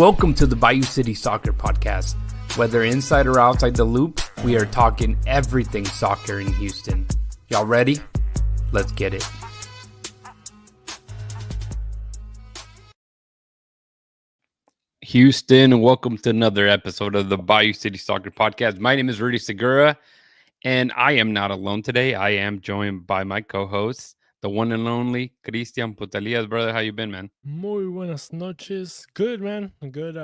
Welcome to the Bayou City Soccer Podcast. Whether inside or outside the loop, we are talking everything soccer in Houston. Y'all ready? Let's get it. Houston, welcome to another episode of the Bayou City Soccer Podcast. My name is Rudy Segura, and I am not alone today. I am joined by my co-host, the one and only Cristian Putalias. Brother, how you been, man? Muy buenas noches. Good, man. Good.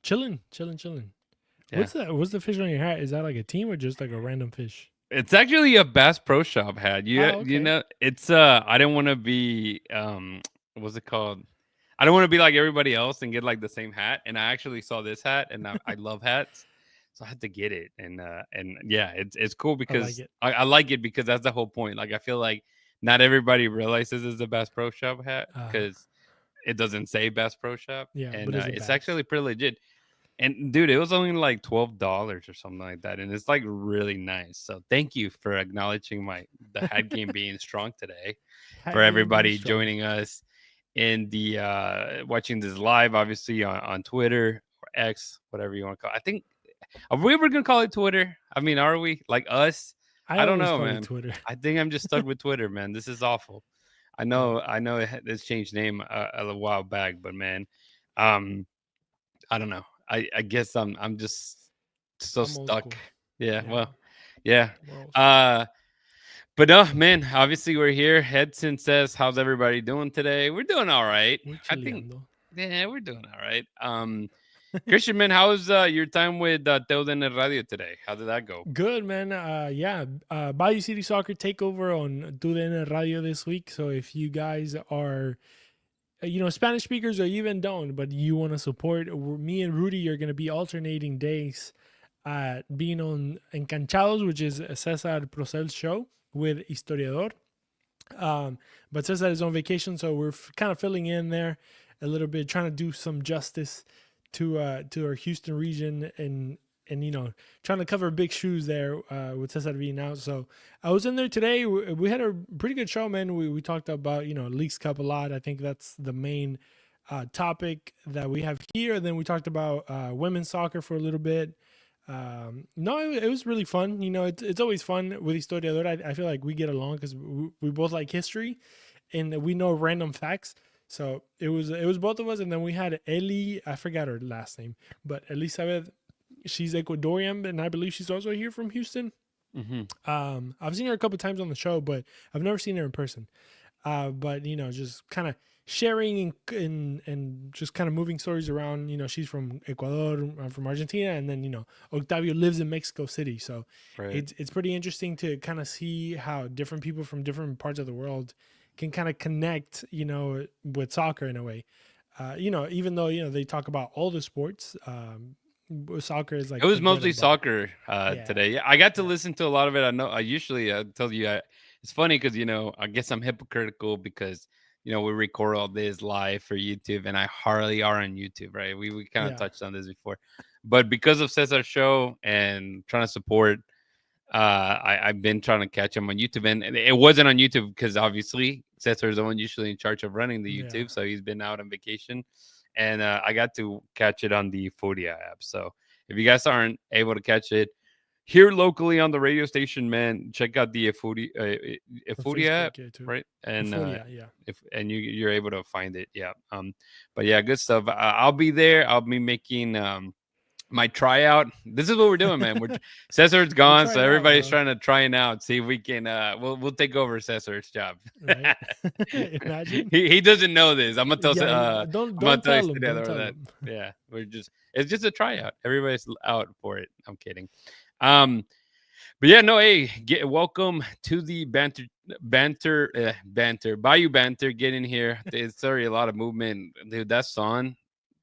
Chilling. Yeah. What's that? What's the fish on your hat? Is that like a team or just like a random fish? It's actually a Bass Pro Shop hat. You Okay. know, it's I don't want to be what's it called? I don't want to be like everybody else and get like the same hat. And I actually saw this hat, and I love hats, so I had to get it. And yeah, it's cool because I like it because that's the whole point. Like I feel like not everybody realizes it's a Bass Pro Shop hat because it doesn't say Bass Pro Shop. Yeah, and but it's actually pretty legit. And dude, it was only like $12 or something like that, and it's like really nice. So thank you for acknowledging the hat game being strong today. For everybody joining us in the watching this live, obviously on Twitter or X, whatever you want to call it. I think, are we ever gonna call it Twitter? I mean, are we like us? I don't know, man. Twitter. I think I'm just stuck with Twitter, man. This is awful. I know it's changed name a while back, but man, I don't know. I guess I'm just so stuck. Yeah, well, yeah. But no, man, obviously we're here. Hedson says, how's everybody doing today? We're doing all right. I think, yeah, we're doing all right. Christian, man, how was your time with Teuden Radio today? How did that go? Good, man. Bayou City Soccer takeover on Tuden Radio this week. So if you guys are Spanish speakers or even don't, but you want to support, me and Rudy are going to be alternating days being on Encanchados, which is Cesar Procel's show with Historiador. But Cesar is on vacation, so we're kind of filling in there a little bit, trying to do some justice to our Houston region and trying to cover big shoes there with Cesar being out. So I was in there today. We had a pretty good show, man. We talked about Leagues Cup a lot. I think that's the main topic that we have here. Then we talked about women's soccer for a little bit. It was really fun. It's always fun with Historiador. I feel like we get along because we both like history and we know random facts. So it was both of us. And then we had Eli, I forgot her last name, but Elizabeth. She's Ecuadorian, and I believe she's also here from Houston. Mm-hmm. I've seen her a couple times on the show, but I've never seen her in person. But just kind of sharing and just kind of moving stories around. She's from Ecuador, I'm from Argentina, and then Octavio lives in Mexico City, so it's pretty interesting to kind of see how different people from different parts of the world can kind of connect, with soccer in a way. Even though they talk about all the sports. Soccer is like it was mostly soccer today. Yeah, I got to listen to a lot of it. I know I usually tell you it's funny because I guess I'm hypocritical because we record all this live for YouTube and I hardly are on YouTube, right? We kind of touched on this before, but because of Cesar's show and trying to support, I've been trying to catch him on YouTube, and it wasn't on YouTube because obviously Cesar is the one usually in charge of running the YouTube, so he's been out on vacation. And I got to catch it on the Euphoria app. So if you guys aren't able to catch it here locally on the radio station, man, check out the Euphoria app, right? And and you're able to find it. Yeah. But yeah, good stuff. I'll be there. I'll be making my tryout. This is what we're doing, man. Cesar's gone, so everybody's trying to try it out. See if we can. We'll take over Cesar's job. Right? Imagine he doesn't know this. I'm gonna tell. Don't tell him. Yeah, it's just a tryout. Everybody's out for it. I'm kidding. But yeah, no. Hey, welcome to the banter. Bayou banter. Get in here. It's already a lot of movement, dude. That song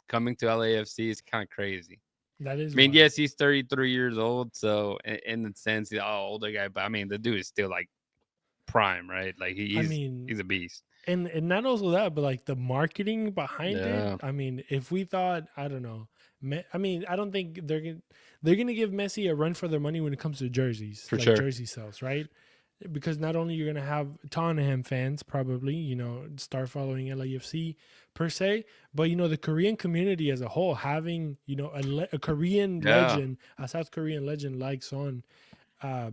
coming to LAFC is kind of crazy. That is. I mean, yes, he's 33 years old, so in the sense, he's an older guy. But I mean, the dude is still like prime, right? Like he's a beast. And not also that, but like the marketing behind it. I mean, if we thought, I don't know. I mean, I don't think they're gonna give Messi a run for their money when it comes to jerseys, for sure. Jersey sales, right? because not only you're gonna have Tottenham fans probably, start following LAFC per se, but the Korean community as a whole having a Korean Yeah. legend, a South Korean legend like Son,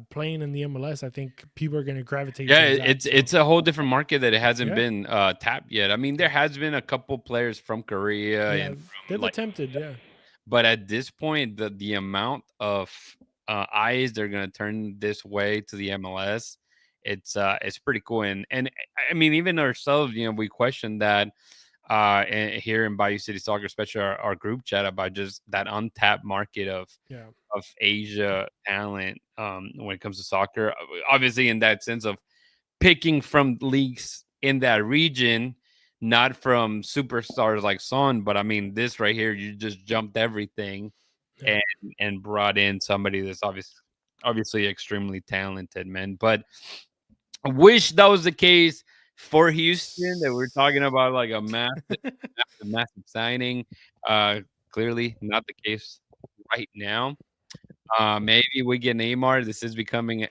playing in the MLS. I think people are gonna gravitate Yeah, towards that. So it's a whole different market that it hasn't yeah, been tapped yet. I mean, there has been a couple players from Korea yeah, and from they've like, attempted. Yeah, but at this point, the amount of eyes they're gonna turn this way to the MLS, it's pretty cool. And I mean, even ourselves, we question that here in Bayou City Soccer, especially our group chat about just that untapped market yeah, of Asia talent when it comes to soccer. Obviously, in that sense of picking from leagues in that region, not from superstars like Son, but I mean, this right here, you just jumped everything yeah. and brought in somebody that's obviously extremely talented, man. But I wish that was the case for Houston. That we're talking about like a massive signing. Uh, Clearly not the case right now. Maybe we get Neymar. This is becoming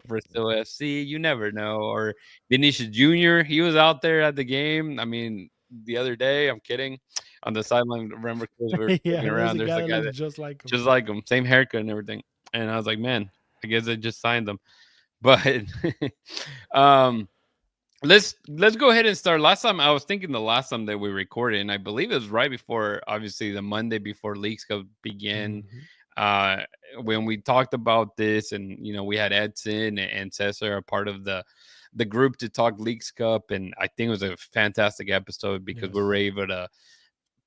Brazil FC. You never know. Or Vinicius Jr. He was out there at the game. I mean, the other day. I'm kidding. On the sideline, remember, because we were joking Yeah, there's around. a There's guy a that guy looks that just like him. just like him, same haircut and everything. And I was like, man, I guess I just signed them. But um, let's go ahead and start. Last time I was thinking the last time that we recorded, and I believe it was right before, obviously, the Monday before Leagues Cup began. Hmm. Uh, when we talked about this, and we had Edson and Cesar a part of the group to talk Leagues Cup, and I think it was a fantastic episode because we were Yes. able to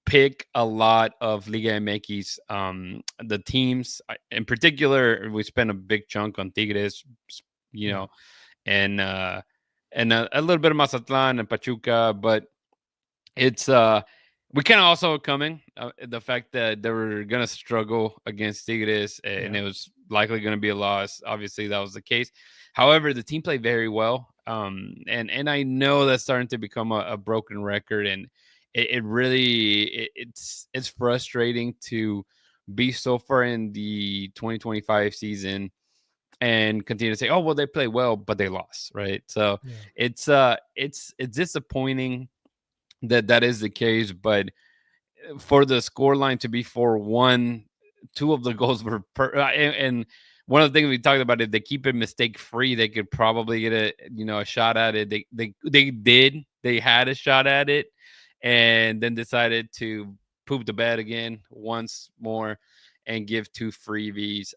pick a lot of Liga MX, the teams in particular. We spent a big chunk on Tigres, you Yeah. know, and a little bit of Mazatlan and Pachuca, but it's we kind of also coming the fact that they were gonna struggle against Tigres and Yeah. it was likely gonna be a loss. Obviously, that was the case. However, the team played very well, and I know that's starting to become a broken record, and it really it's frustrating to be so far in the 2025 season and continue to say, "Oh, well, they play well, but they lost," right? So Yeah. it's disappointing that that is the case, but for the score line to be 4-1, two of the goals were and one of the things we talked about, if they keep it mistake free, they could probably get a shot at it. They had a shot at it, and then decided to poop the bed again once more and give two freebies.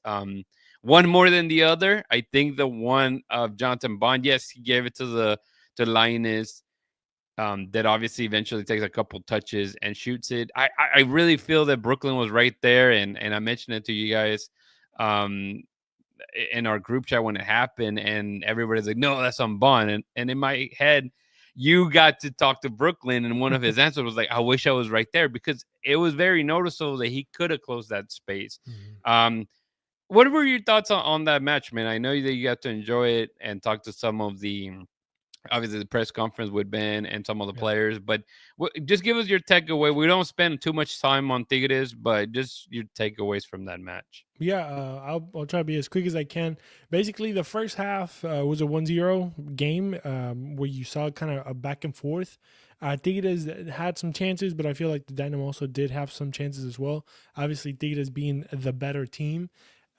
One more than the other. I think the one of Jonathan Bond, yes, he gave it to Linus, that obviously eventually takes a couple touches and shoots it. I really feel that Brooklyn was right there, and I mentioned it to you guys um, in our group chat when it happened, and everybody's like, "No, that's on Bond," and in my head, you got to talk to Brooklyn, and one of his answers was like, "I wish I was right there," because it was very noticeable that he could have closed that space. Hmm. Um, what were your thoughts on that match, man? I know that you got to enjoy it and talk to some of the obviously the press conference with Ben and some of the Yeah. players, but just give us your takeaway. We don't spend too much time on Tigres, but just your takeaways from that match. Yeah, I'll try to be as quick as I can. Basically, the first half was a 1-0 game where you saw kind of a back and forth. Tigres had some chances, but I feel like the Dynamo also did have some chances as well. Obviously, Tigres being the better team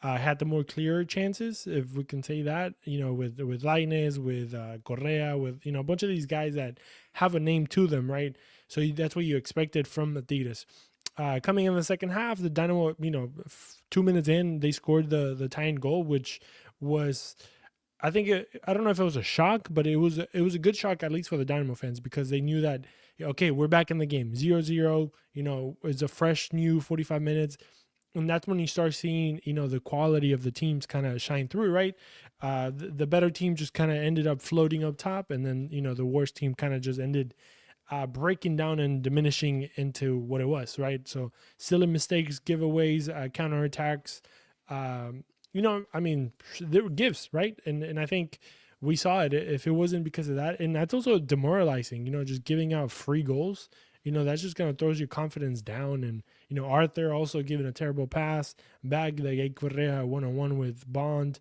had the more clearer chances, if we can say that. With Lainez, with Correa, with a bunch of these guys that have a name to them, right? So that's what you expected from the Tigres. Coming in the second half, the Dynamo, 2 minutes in, they scored the tying goal, which was, I think, I don't know if it was a shock, but it was a good shock, at least for the Dynamo fans, because they knew that, okay, we're back in the game, 0-0. It's a fresh new 45 minutes, and that's when you start seeing the quality of the teams kind of shine through, right? The better team just kind of ended up floating up top, and then the worst team kind of just ended breaking down and diminishing into what it was, right? So silly mistakes, giveaways, counterattacks. I mean, there were gifts, right? And I think we saw it. If it wasn't because of that, and that's also demoralizing. Just giving out free goals. That's just gonna throws your confidence down. And Arthur also giving a terrible pass back. Like Correa 1-on-1 with Bond.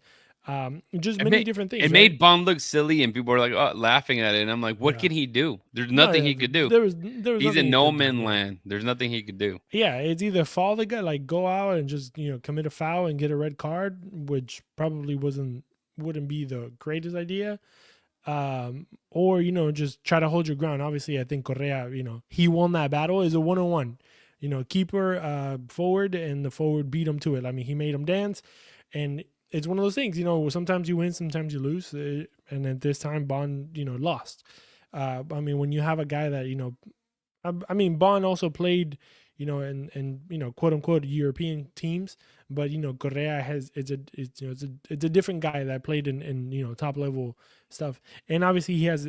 Just It many made different it things, right? made Bond look silly, and people were like, "Oh, laughing at it." And I'm like, "What Yeah. can he do? There's No, nothing he could do. there was He's nothing in he no could do. man Yeah. land. There's nothing he could do." Yeah, it's either foul the guy, like go out and just commit a foul and get a red card, which probably wouldn't be the greatest idea, or just try to hold your ground. Obviously, I think Correa, he won that battle. Is a 1-on-1, keeper, forward, and the forward beat him to it. I mean, he made him dance, and it's one of those things. Sometimes you win, sometimes you lose, and at this time, Bond, lost. I mean, when you have a guy that I mean, Bond also played, in quote unquote European teams, but Correa has it's a different guy that played in top level stuff, and obviously he has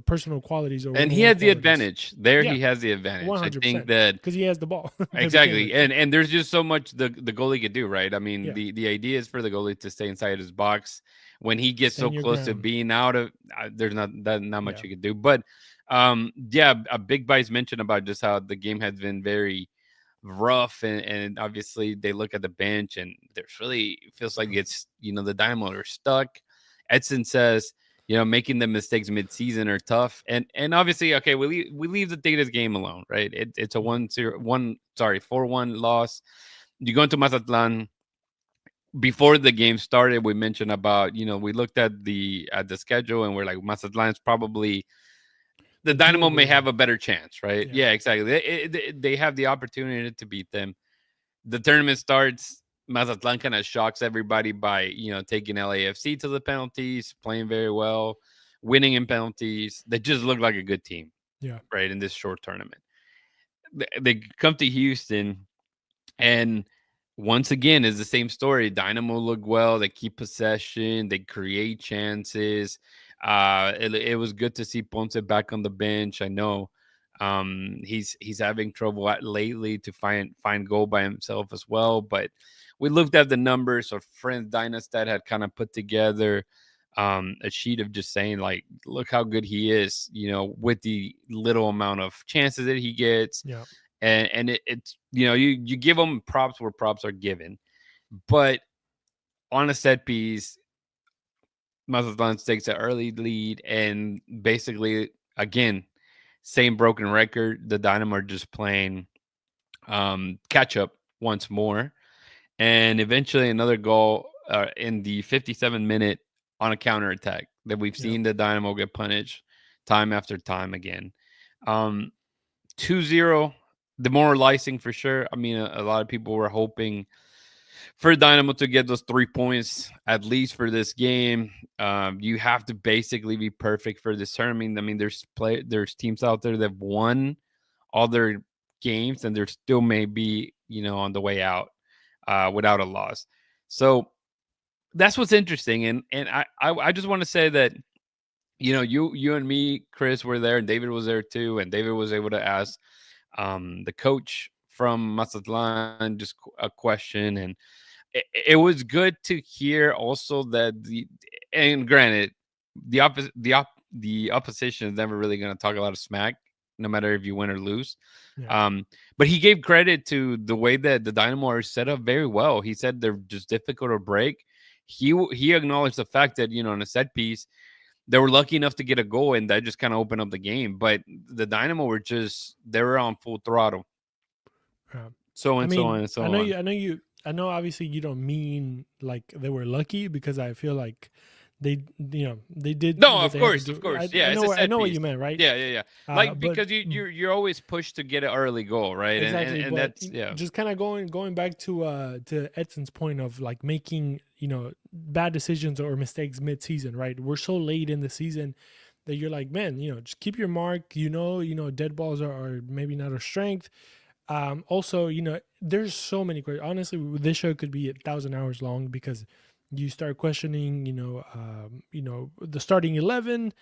personal qualities or And he 1-on-1 has the qualities. advantage. There Yeah, he has the advantage. I think 100%, that because he has the ball to begin exactly. with. And there's just so much the goalie could do, right? I mean, Yeah, the idea is for the goalie to stay inside his box. When he gets so stand your close to ground. being out of there's not much Yeah, you could do. But yeah, a big Bites mentioned about just how the game has been very rough, and obviously they look at the bench and there's really feels like it's the Dynamo are stuck. Edson says making the mistakes mid-season are tough, and obviously okay we leave the Tigres game alone, right? It's a yeah, 4-1 loss. You go into Mazatlan. Before the game started, we mentioned about we looked at the schedule and we're like Mazatlan's probably the the Dynamo doable may have one. a better chance, right? Yeah, Yeah, exactly. They have the opportunity to beat them. The tournament starts. Mazatlan kind of shocks everybody by taking LAFC to the penalties, playing very well, winning in penalties. They just look like a good team, yeah, right? In this short tournament, they come to Houston, and once again, it's the same story. Dynamo look well. They keep possession. They create chances. It was good to see Ponce back on the bench. I know he's having trouble lately to find goal by himself as well. But we looked at the numbers. Our friend Dynastat had kind of put together a sheet of just saying like, look how good he is. With the little amount of chances that he gets, yeah, and it's you give them props where props are given, but on a set piece, Mazatlan takes an early lead, and basically again, same broken record. The Dynamo are just playing catch up once more, and eventually another goal in the 57-minute on a counter attack that we've yeah, seen the Dynamo get punished time after time again. Um, 2-0, demoralizing for sure. I mean, a lot of people were hoping for Dynamo to get those 3 points at least for this game. You have to basically be perfect for this tournament. I mean, there's teams out there that won all their games and they're still maybe on the way out without a loss. So that's what's interesting, and I just want to say that you and me, Chris, were there, and David was there too, and David was able to ask the coach from Mazatlan just a question, and it was good to hear also that and granted the opposition is never really going to talk a lot of smack, no matter if you win or lose. yeah, Um, but he gave credit to the way that the Dynamo are set up very well. He said they're just difficult to break. He acknowledged the fact that in a set piece they were lucky enough to get a goal, and that just kind of opened up the game. But the Dynamo they were on full throttle. yeah. So I and so on mean, and so on. I know obviously you don't mean like they were lucky, because I feel like they did No, what of they had to course, of do. course. Yeah, it's a I set know what piece. you meant, right? Yeah, yeah, yeah. Like But because you're always pushed to get an early goal, right? And and, exactly, and but that's yeah. just kind of going back to Edson's point of like making bad decisions or mistakes mid-season, right? We're so late in the season that you're like, man, just keep your mark. Dead balls are maybe not our strength. Also, there's so many questions. Honestly, this show could be 1,000 hours long, because you start questioning, the starting 11.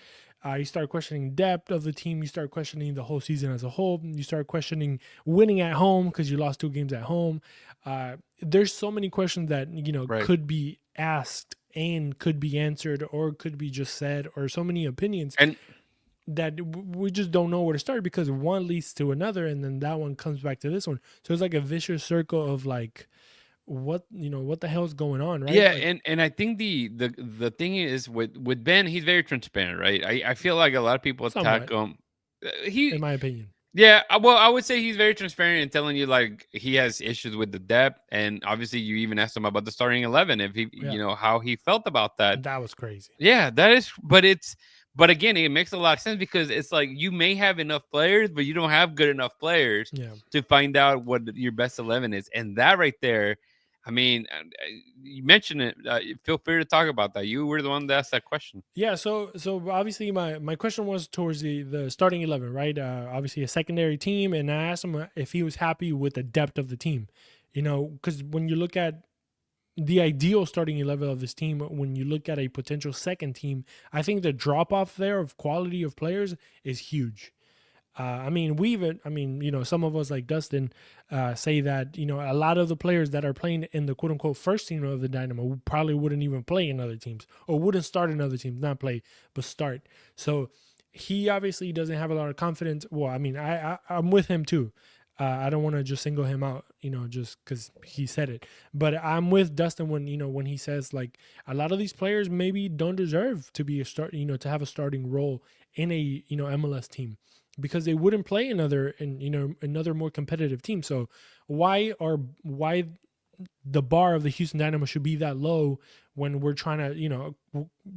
You start questioning depth of the team. You start questioning the whole season as a whole. You start questioning winning at home because you lost 2 games at home. There's so many questions that Right. could be asked and could be answered, or could be just said, or so many opinions And that we just don't know where to start, because one leads to another, and then that one comes back to this one. So it's like a vicious circle of like, what the hell's going on, right? Yeah, Like, and I think the thing is with Ben, he's very transparent, right? I feel like a lot of people attack somewhat, him. in He my opinion. Yeah, well, I would say he's very transparent in telling you like he has issues with the depth, and obviously you even asked him about the starting 11 if he, Yeah, how he felt about that. that was crazy. Yeah, but again, it makes a lot of sense because it's like you may have enough players, but you don't have good enough players Yeah. to find out what your best 11 is, and that right there. I mean, you mentioned it. Feel free to talk about that. You were the one that asked that question. Yeah, so obviously my question was towards the starting 11, right? Obviously a secondary team, and I asked him if he was happy with the depth of the team. Because when you look at the ideal starting 11 of this team, when you look at a potential second team, I think the drop off there of quality of players is huge. I mean, some of us like Dustin say that, a lot of the players that are playing in the quote unquote first team of the Dynamo probably wouldn't even play in other teams or wouldn't start in other teams, not play, but start. So he obviously doesn't have a lot of confidence. Well, I mean, I'm with him too. I don't want to just single him out, just because he said it. But I'm with Dustin when he says like a lot of these players maybe don't deserve to be a start, to have a starting role in a MLS team because they wouldn't play another more competitive team. So why the bar of the Houston Dynamo should be that low when we're trying to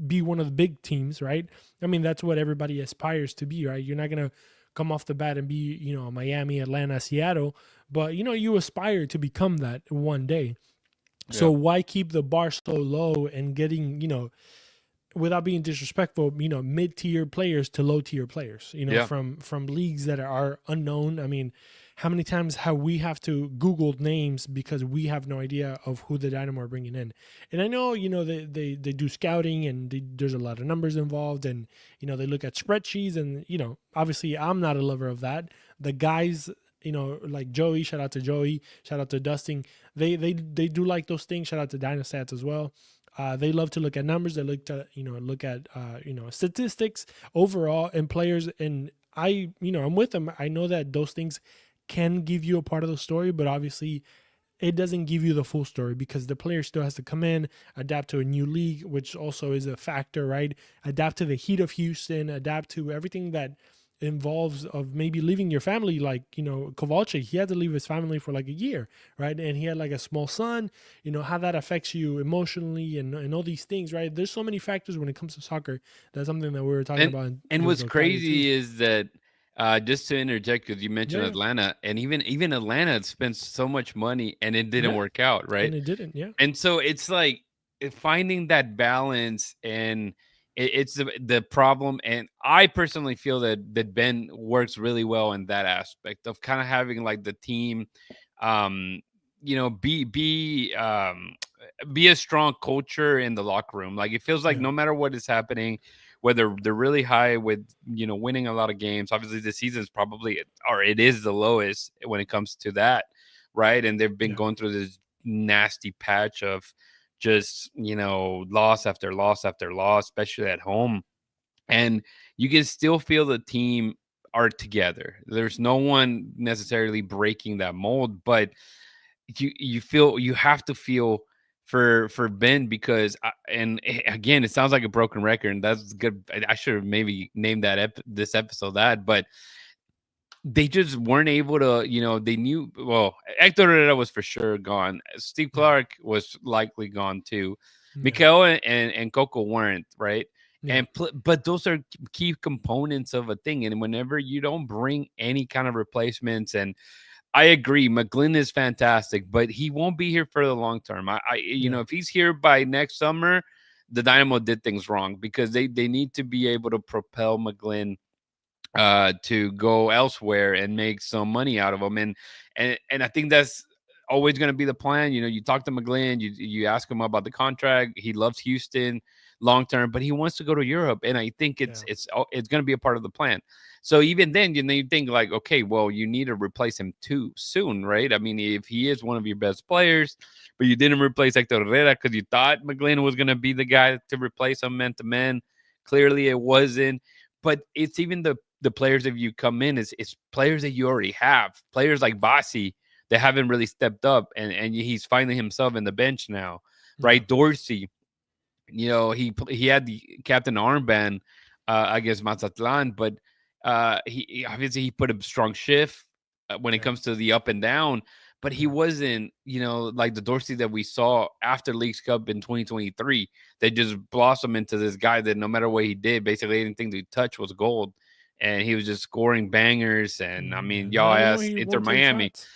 be one of the big teams, right? I mean, that's what everybody aspires to be, right? You're not gonna come off the bat and be Miami, Atlanta, Seattle, but you aspire to become that one day. So Yeah. why keep the bar so low and getting without being disrespectful, mid-tier players to low-tier players, Yeah. from leagues that are unknown. I mean, how many times have we have to Google names because we have no idea of who the Dynamo are bringing in? And I know, they do scouting and there's a lot of numbers involved, and they look at spreadsheets, and obviously I'm not a lover of that. The guys, like Joey, shout out to Joey, shout out to Dustin. They do like those things. Shout out to Dynastats as well. They love to look at numbers. They look at statistics overall and players. And I'm with them. I know that those things can give you a part of the story, but obviously it doesn't give you the full story because the player still has to come in, adapt to a new league, which also is a factor, right? Adapt to the heat of Houston, adapt to everything that involves of maybe leaving your family. Like Kowalczyk, he had to leave his family for like a year, right? And he had like a small son. How that affects you emotionally and all these things, right? There's so many factors when it comes to soccer. That's something that we were talking And about and with what's Octavio too. crazy is that just to interject because you Yeah, mentioned yeah, Atlanta, and even Atlanta had spent so much money and it didn't yeah, work out, right? and it didn't. Yeah, And so it's like finding that balance, and it's the problem. And I personally feel that Ben works really well in that aspect of kind of having like the team, um, be a strong culture in the locker room. Like it feels like yeah, no matter what is happening, whether they're really high with winning a lot of games. Obviously, the season's probably or it is the lowest when it comes to that, right? And they've been yeah, going through this nasty patch of just loss after loss after loss, especially at home. And you can still feel the team are together. There's no one necessarily breaking that mold, but you have to feel for Ben because again, it sounds like a broken record, and that's good. I should have maybe named this episode that, but they just weren't able to, they knew, well, Hector Herrera was for sure gone. Steve yeah, Clark was likely gone too. yeah, Mikael and Coco weren't, right? yeah, But those are key components of a thing. And whenever you don't bring any kind of replacements, and I agree, McGlynn is fantastic, but he won't be here for the long term. yeah, If he's here by next summer, the Dynamo did things wrong because they need to be able to propel McGlynn to go elsewhere and make some money out of them. And I think that's always going to be the plan. You talk to McGlynn, you ask him about the contract. He loves Houston long term, but he wants to go to Europe, and I think yeah, it's going to be a part of the plan. So even then, you think like, okay, well, you need to replace him too soon, right? I mean, if he is one of your best players, but you didn't replace Hector Herrera because you thought McGlynn was going to be the guy to replace him man to man. Clearly, it wasn't. But it's even the players that you come in is players that you already have. Players like Bassi they haven't really stepped up, and he's finding himself in the bench now, Yeah. right? Dorsey, he had the captain armband against Mazatlan, but obviously he put a strong shift when it Yeah. comes to the up and down, but he Yeah. wasn't, like the Dorsey that we saw after Leagues Cup in 2023. They just blossomed into this guy that no matter what he did, basically anything they touch was gold, and he was just scoring bangers. And I Yeah. mean, y'all Now you know asked he Inter won't take Miami. shots.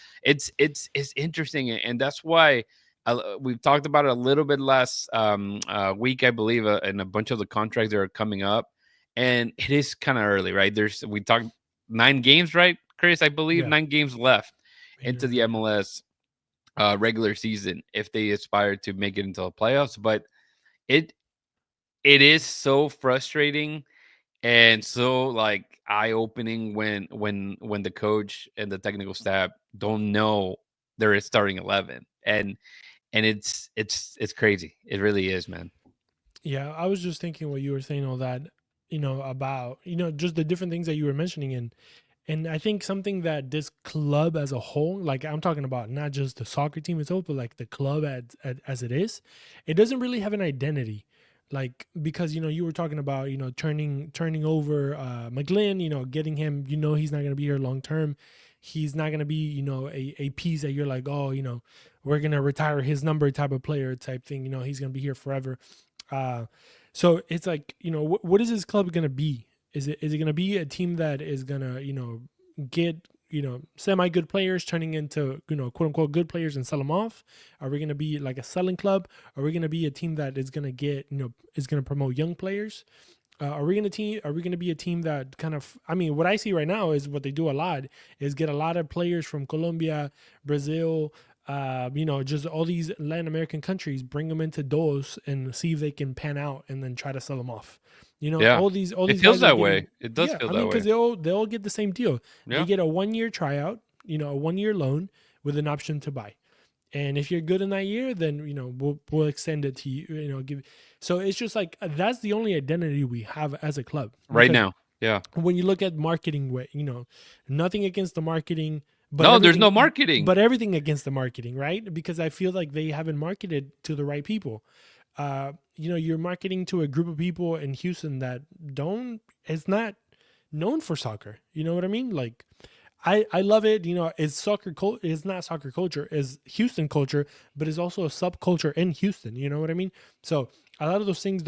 It's interesting, and that's why we've talked about it a little bit last week, I believe, and a bunch of the contracts that are coming up, and it is kind of early, right? We talked 9 games, right, Chris? I believe Yeah. 9 games left into the Yeah. MLS regular season if they aspire to make it into the playoffs. But it it is so frustrating and so like eye opening when the coach and the technical staff don't know their starting 11, and it's crazy. It really is, man. Yeah, I was just thinking what you were saying, all that, about, just the different things that you were mentioning. And I think something that this club as a whole, like I'm talking about not just the soccer team itself, but like the club as it is, it doesn't really have an identity. Like, because, you were talking about, turning over McGlynn, getting him, he's not going to be here long term. He's not going to be, a piece that you're like, oh, we're going to retire his number type of player type thing. He's going to be here forever. Uh, so it's like, what is this club going to be? Is it going to be a team that is going to, get, semi good players turning into, quote unquote good players and sell them off? Are we going to be like a selling club? Are we going to be a team that is going to get, is going to promote young players? Are we going to be a team that kind of, I mean, what I see right now is what they do a lot is get a lot of players from Colombia, Brazil, just all these Latin American countries, bring them into DOS and see if they can pan out and then try to sell them off. Yeah, All it these feels guys are that way. getting, It does yeah, feel I that mean, because way. they all get the same deal. They Yeah, get a 1 year tryout, a 1 year loan with an option to buy. And if you're good in that year, then we'll extend it to you. Give. So it's just like that's the only identity we have as a club. right Because now. Yeah. when you look at marketing, way, nothing against the marketing, No, there's no marketing. but everything against the marketing, right? Because I feel like they haven't marketed to the right people. You're marketing to a group of people in Houston that don't is not known for soccer. You know what I mean? Like I love it. It's soccer culture. It's not soccer culture. It's Houston culture, but it's also a subculture in Houston. You know what I mean? So a lot of those things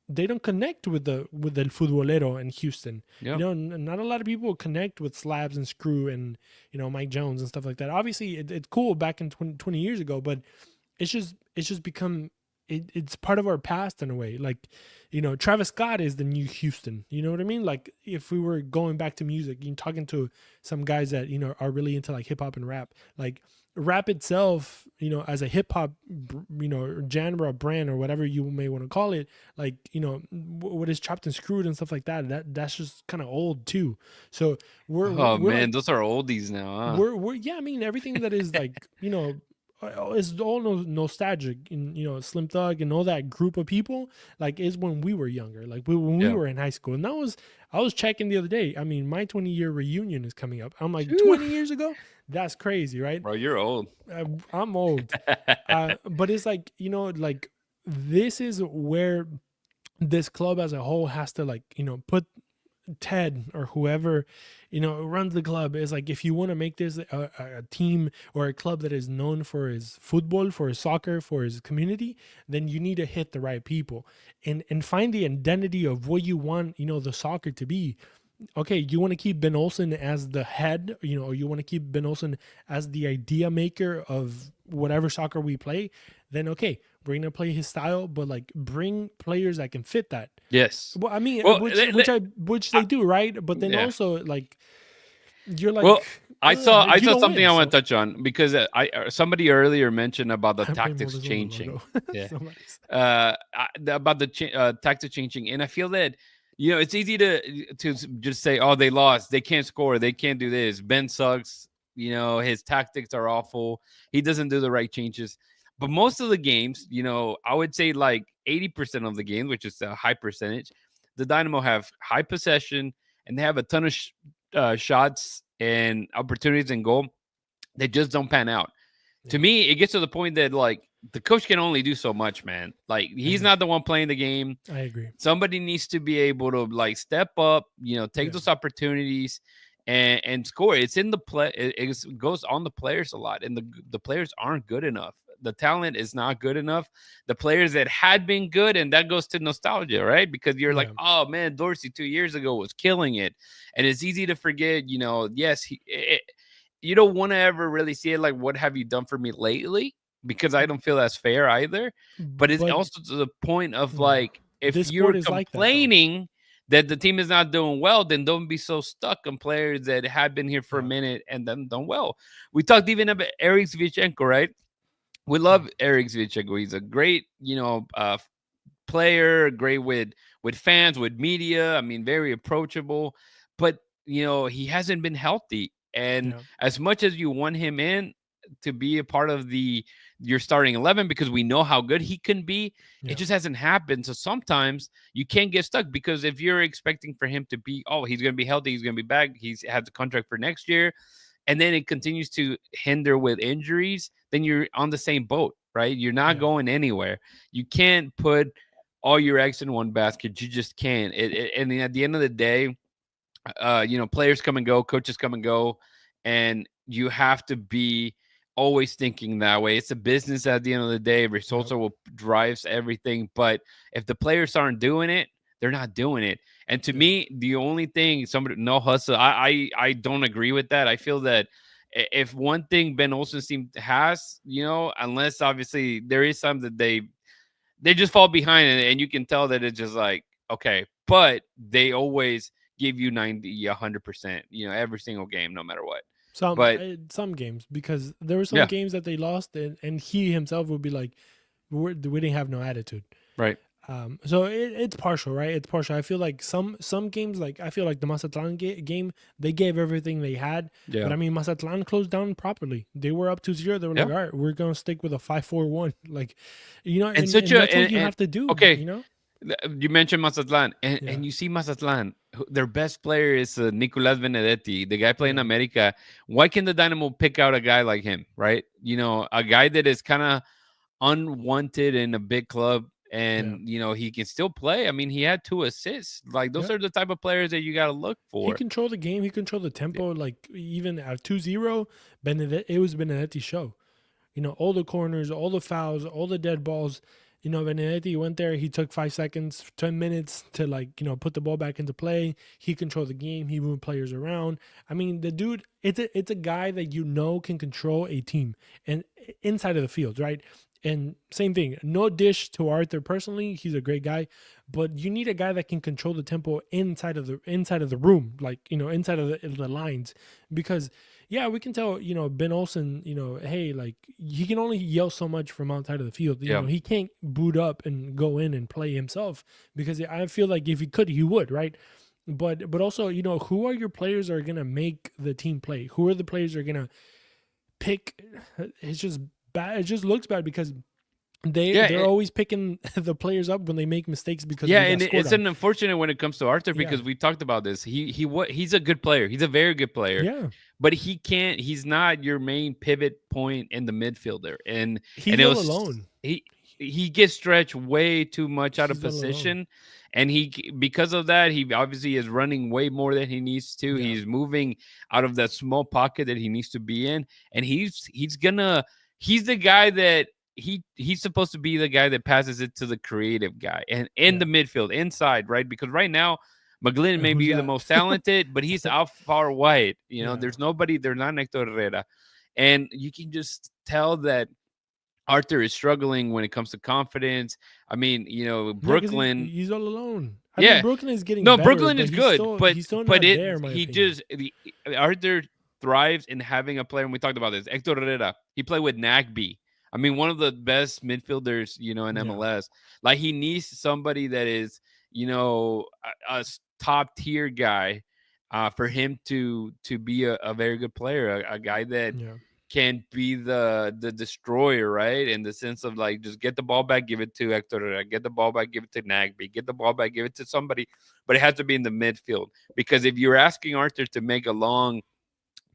they don't connect with the futbolero in Houston. Yeah. Not a lot of people connect with Slabs and Screw and Mike Jones and stuff like that. Obviously, it's cool back in 20 years ago, but it's just become it's part of our past in a way. Like, Travis Scott is the new Houston. You know what I mean? Like, if we were going back to music, talking to some guys that are really into like hip hop and rap, like rap itself, as a hip hop, genre, brand, or whatever you may want to call it, like, what is Chopped and Screwed and stuff like that's just kind of old too. So Oh we're man, like those are oldies now, huh? we're yeah, I mean, everything that is like, is all nostalgic. And Slim Thug and all that group of people, like, is when we were younger, like when we Yeah. were in high school. And I was checking the other day, I mean, my 20-year reunion is coming up. I'm like, Phew. 20 years ago, that's crazy, right? Bro, you're old. I'm old. But it's like, like, this is where this club as a whole has to, like, put Ted or whoever runs the club. Is like, if you want to make this a team or a club that is known for his football, for his soccer, for his community, then you need to hit the right people and find the identity of what you want the soccer to be. Okay, you want to keep Ben Olsen as the head, or you want to keep Ben Olsen as the idea maker of whatever soccer we play, then okay, we're gonna play his style, but like, bring players that can fit that. Yes. Well, I mean, Well, which they do, right? But then yeah. also, like, you're like, Well, I saw you don't something win, I want so to touch on because somebody earlier mentioned about the I blame tactics Montezuma changing. logo. Yeah. Somebody said. About the tactics changing, and I feel that it's easy to just say, oh, they lost, they can't score, they can't do this. Ben sucks. His tactics are awful. He doesn't do the right changes. But most of the games, I would say like 80% of the games, which is a high percentage, the Dynamo have high possession and they have a ton of shots and opportunities in goal. they just don't pan out. To Yeah, me, it gets to the point that like the coach can only do so much, man. Like he's and not the one playing the game. I agree. Somebody needs to be able to like step up, take Yeah, those opportunities and score. It's in the play. It goes on the players a lot, and the players aren't good enough. The talent is not good enough. The players that had been good, and that goes to nostalgia, right? Because you're like, yeah, oh man, Dorsey 2 years ago was killing it, and it's easy to forget. Yes, you don't want to ever really see it like, what have you done for me lately? Because I don't feel that's fair either. But it's but also to the point of yeah, like, if this you're sport is like that though. complaining that the team is not doing well, then don't be so stuck on players that have been here for a Yeah, minute and then done well. We talked even about Eric Zvichenko, right? We yeah, love Eric Zvichenko. He's a great, player, great with fans, with media. I mean, very approachable, but he hasn't been healthy. And yeah, as much as you want him in to be a part of the your starting 11, because we know how good he can be, it yeah, just hasn't happened. So sometimes you can't get stuck, because if you're expecting for him to be, oh, he's going to be healthy, he's going to be back, he's has a contract for next year, and then it continues to hinder with injuries, then you're on the same boat, right? You're not yeah. going anywhere. You can't put all your eggs in one basket. You just can't. And at the end of the day, players come and go, coaches come and go, and you have to be always thinking that way. It's a business at the end of the day. Results Yep. are what drives everything. But if the players aren't doing it, they're not doing it. And to Yeah. me, the only thing somebody no hustle, I don't agree with that. I feel that if one thing Ben Olsen's team has, unless obviously there is some that they just fall behind, and you can tell that it's just like, okay, but they always give you 90, 100%, every single game, no matter what. But Some games, because there were some yeah, games that they lost, and he himself would be like, we didn't have no attitude. right. So it's partial, right? It's partial. I feel like some games, like I feel like the Mazatlan game, they gave everything they had. But Yeah. I mean, Mazatlan closed down properly. They were up 2-0. They were like, Yeah. all right, we're gonna stick with a 5-4-1. Like, And and that's what you have to do. okay, you mentioned Mazatlan, and, Yeah, and you see Mazatlan, their best player is Nicolas Benedetti, the guy playing yeah, America. Why can the Dynamo pick out a guy like him, right? A guy that is kind of unwanted in a big club, yeah, and he can still play. I mean, he had 2 assists. Like, those yeah. are the type of players that you got to look He for. controlled the game. He controlled the Yeah. tempo. Like even at 2-0, it was Benedetti's show. All the corners, all the fouls, all the dead balls. Benedetti went there. He took 5 seconds, 10 minutes to put the ball back into play. He controlled the game. He moved players around. I mean, the dude, it's a guy that can control a team and inside of the field, right? And same thing. No dish to Arthur personally. He's a great guy, but you need a guy that can control the tempo inside of the room, like inside of the lines, because yeah, we can tell, Ben Olsen, hey, like he can only yell so much from outside of the field. Yeah. He can't boot up and go in and play himself, because I feel like if he could, he would, right? But also, who are your players that are gonna make the team play? Who are the players that are gonna pick? It's just bad. It just looks bad because Yeah. they're always picking the players up when they make mistakes because Yeah, we got and scored it's on. an unfortunate when it comes to Arthur, Yeah, because we talked about this. He's a good player. He's a very good player, yeah, but he can't. He's not your main pivot point in the midfielder, and he's it all was alone. he gets stretched way too much out of He's all alone. position, and because of that, he obviously is running way more than he needs to. Yeah, He's moving out of that small pocket that he needs to be in, and he's the guy that he's supposed to be the guy that passes it to the creative guy and in yeah. the midfield inside, right? Because right now McGlynn may Who's be the that? most talented, but he's out far wide. Yeah, There's nobody. There's not Hector Herrera, and you can just tell that Arthur is struggling when it comes to confidence. I mean, yeah, because Brooklyn. he's all alone. I mean, Yeah, Brooklyn is getting no, better, Brooklyn but is good, but he's still but not it there, in my he opinion. just Arthur thrives in having a player. And we talked about this, Hector Herrera. He played with Nagby. I mean, one of the best midfielders, in Yeah, MLS. Like, he needs somebody that is, a top tier guy, for him to be a very good player, a guy that yeah, can be the destroyer, right? In the sense of like, just get the ball back, give it to Hector Herrera, get the ball back, give it to Nagby, get the ball back, give it to somebody, but it has to be in the midfield. Because if you're asking Arthur to make a long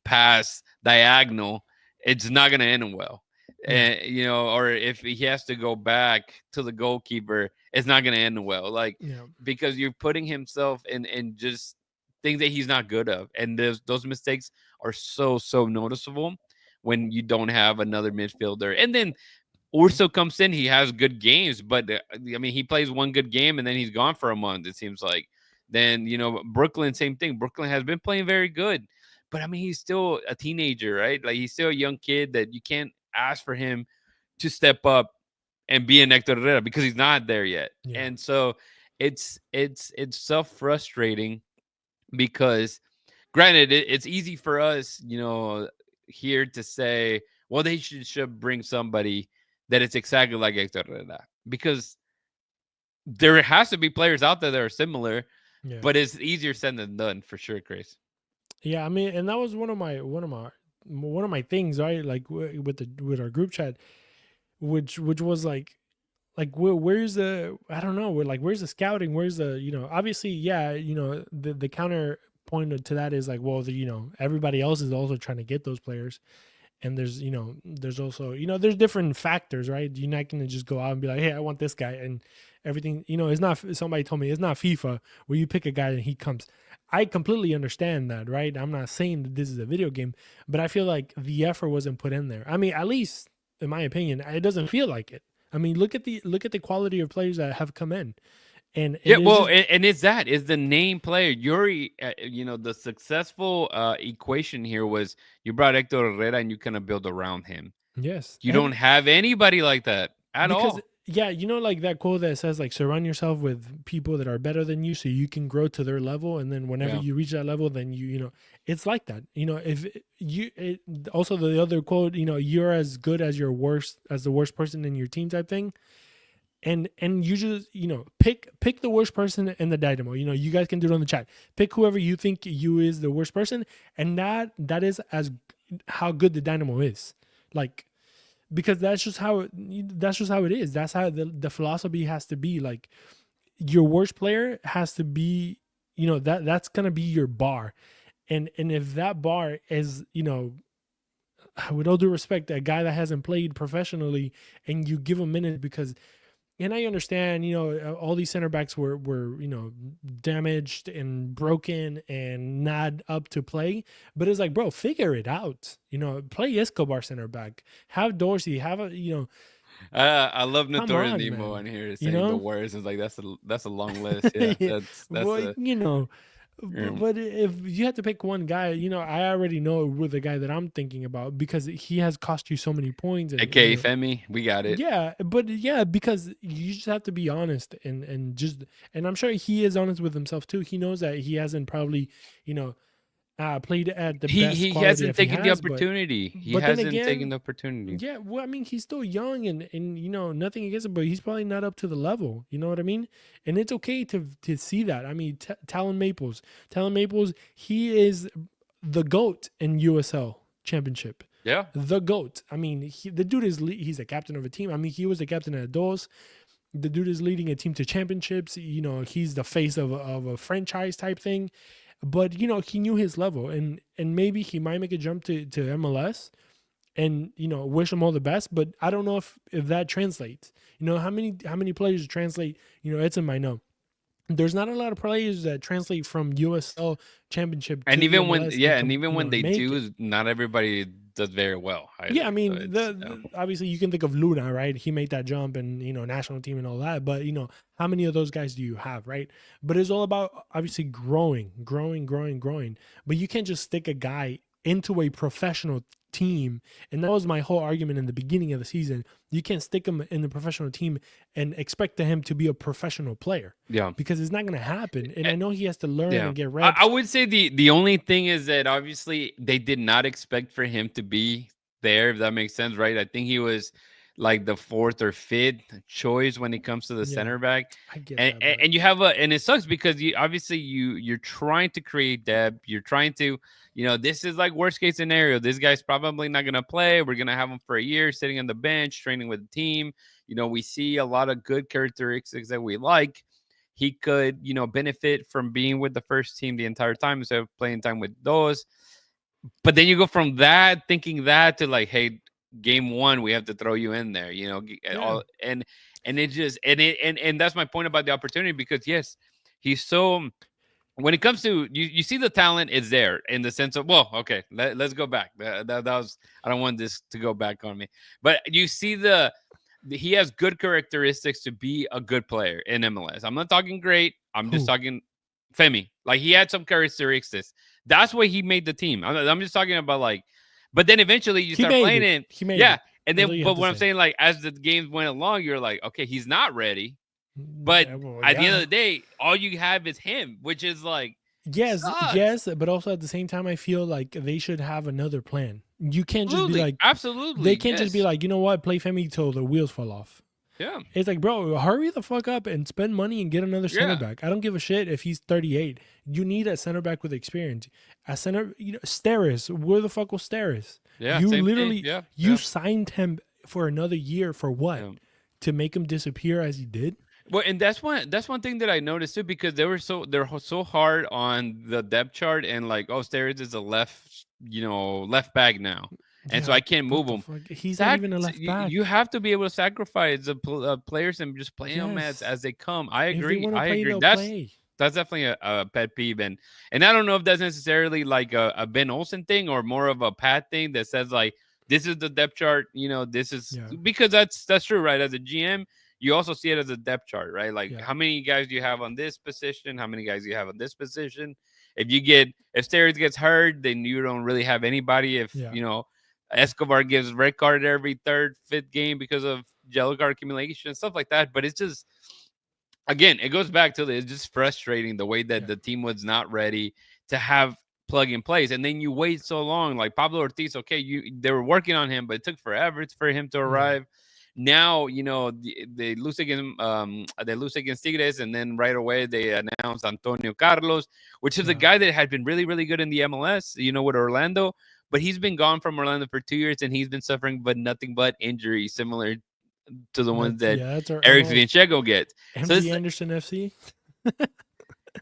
pass diagonal, it's not going to end well. Yeah. And or if he has to go back to the goalkeeper, it's not going to end well. Like, Yeah. because you're putting himself in just things that he's not good of, and those mistakes are so noticeable when you don't have another midfielder. And then Urso comes in, he has good games, but I mean, he plays one good game and then he's gone for a month, it seems like. Then, Brooklyn, same thing. Brooklyn has been playing very good, but I mean, he's still a teenager, right? Like, he's still a young kid that you can't ask for him to step up and be an Hector Herrera because he's not there yet. Yeah. And so it's so frustrating because, granted, it's easy for us, here to say, well, they should bring somebody that it's exactly like Hector Herrera, because there has to be players out there that are similar, Yeah. but it's easier said than done for sure, Chris. Yeah, I mean, and that was one of my things, right? Like with our group chat, which was like where's the, I don't know, where's the scouting, where's the, obviously, yeah, the counterpoint to that is like, well, everybody else is also trying to get those players, and there's also, there's different factors, right? You're not going to just go out and be like, hey, I want this guy, and everything, it's not, somebody told me it's not FIFA where you pick a guy and he comes. I completely understand that, right? I'm not saying that this is a video game, but I feel like the effort wasn't put in there. I mean, at least in my opinion, it doesn't feel like it. I mean, look at the quality of players that have come in, and Yeah, it is well, just, and it's the name player. The successful equation here was you brought Hector Herrera and you kind of build around him. yes, You don't have anybody like that at because all. yeah, like that quote that says like surround yourself with people that are better than you so you can grow to their level, and then whenever Yeah. you reach that level, then it's like that. If also the other quote, you're as good as the worst person in your team type thing. And you just pick the worst person in the Dynamo. You guys can do it on the chat. Pick whoever you think you is the worst person, and that is as how good the Dynamo is. Like, because that's just how it is. That's how the philosophy has to be. Like, your worst player has to be, that's gonna be your bar, and if that bar is, with all due respect, a guy that hasn't played professionally, and you give him minutes because, and I understand, all these center backs were damaged and broken and not up to play. But it's like, bro, figure it out. Play Escobar center back. Have Dorsey. Have I love come Notorious on, Nemo man. on here You saying the know, words. It's like that's a long list. Yeah, yeah. that's Well, a um, but if you had to pick one guy, I already know with the guy that I'm thinking about because he has cost you so many points, and AKA Femi. We got it. yeah, but yeah, because you just have to be honest, and I'm sure he is honest with himself too. He knows that he hasn't probably, you know, played at the He best he quality hasn't if he taken the has, opportunity. He but then hasn't taken again, the opportunity. yeah, well, I mean, he's still young, and nothing against him, but he's probably not up to the level. You know what I mean? And it's okay to see that. I mean, Talon Maples, he is the GOAT in USL Championship. Yeah. The GOAT. I mean, the dude he's a captain of a team. I mean, he was the captain at DOS. The dude is leading a team to championships. He's the face of a franchise type thing. But he knew his level, and maybe he might make a jump to MLS, and wish him all the best. But I don't know if that translates. How many players translate? It's in my know. There's not a lot of players that translate from USL Championship And to the even when MLS yeah, and even when and they make it. do, not everybody does very well Yeah, I either. So mean, it's obviously you can think of Luna, right? He made that jump, and national team and all that. But how many of those guys do you have, right? But it's all about obviously growing. But you can't just stick a guy into a professional team, and that was my whole argument in the beginning of the season. You can't stick him in the professional team and expect him to be a professional player, yeah. because it's not going to happen. And Eh, I know he has to learn Yeah. and get I reps. would say the only thing is that obviously they did not expect for him to be there, if that makes sense, right? I think he was like the fourth or fifth choice when it comes to the Yeah, center back. I get And that, and, but and you have and it sucks because you're trying to create depth. You're trying to, this is like worst case scenario. This guy's probably not gonna play. We're gonna have him for a year sitting on the bench, training with the team. We see a lot of good characteristics that we like. He could, benefit from being with the first team the entire time instead of playing time with those. but then you go from that thinking that to like, hey, game one we have to throw you in there, Yeah. all and it just and that's my point about the opportunity because yes, he's so when it comes to you see the talent is there in the sense of well, okay, let's go back. That was I don't want this to go back on me, but you see he has good characteristics to be a good player in MLS. I'm not talking great. I'm just Who? talking Femi. Like he had some characteristics. That's why he made the team. I'm just talking about like, but then eventually you He start made playing it. it. He made Yeah. it. And That's all then, you have but to what I'm say. saying, like, as the games went along, you're like, okay, he's not ready. But Well, at the end of yeah. the day, all you have is him, which is like, Yes, sucks. yes, but also at the same time, I feel like they should have another plan. You can't just be Absolutely. like, they Absolutely. can't just be Yes. like, you know what, play Femi till the wheels fall off. Yeah. It's like, bro, hurry the fuck up and spend money and get another center Yeah. back. I don't give a shit if he's 38. You need a center back with experience. A center, Steris, where the fuck was Steris? Yeah. You Same thing. literally, Yeah. you Yeah. signed him for another year for what? Yeah. To make him disappear as he did? Well, and that's one thing that I noticed too because they're so hard on the depth chart and like oh Steres is a left back now, and so Yeah, I can't what move the him. fuck? He's not That even a left you back. have to be able to sacrifice the players and just play them Yes. as they come. I If they agree. want to I play, agree. they'll That's play. that's definitely a pet peeve and I don't know if that's necessarily like a Ben Olsen thing or more of a Pat thing that says like this is the depth chart. This is Yeah. because that's true, right? As a GM, you also see it as a depth chart, right? Like Yeah. how many guys do you have on this position? How many guys do you have on this position? If Steres gets hurt, then you don't really have anybody. If Yeah. Escobar gives red card every third, fifth game because of yellow card accumulation and stuff like that. But it's just again, it goes back to it's just frustrating the way that Yeah. the team was not ready to have plug and plays, and then you wait so long. Like Pablo Ortiz, okay, they were working on him, but it took forever for him to Yeah. arrive. Now they lose against Tigres, and then right away they announced Antonio Carlos, which is a Yeah. guy that had been really really good in the MLS, with Orlando, but he's been gone from Orlando for 2 years, and he's been suffering but nothing but injuries, similar to the ones that That's our Eric MO. Viancheco gets. So MD Anderson FC.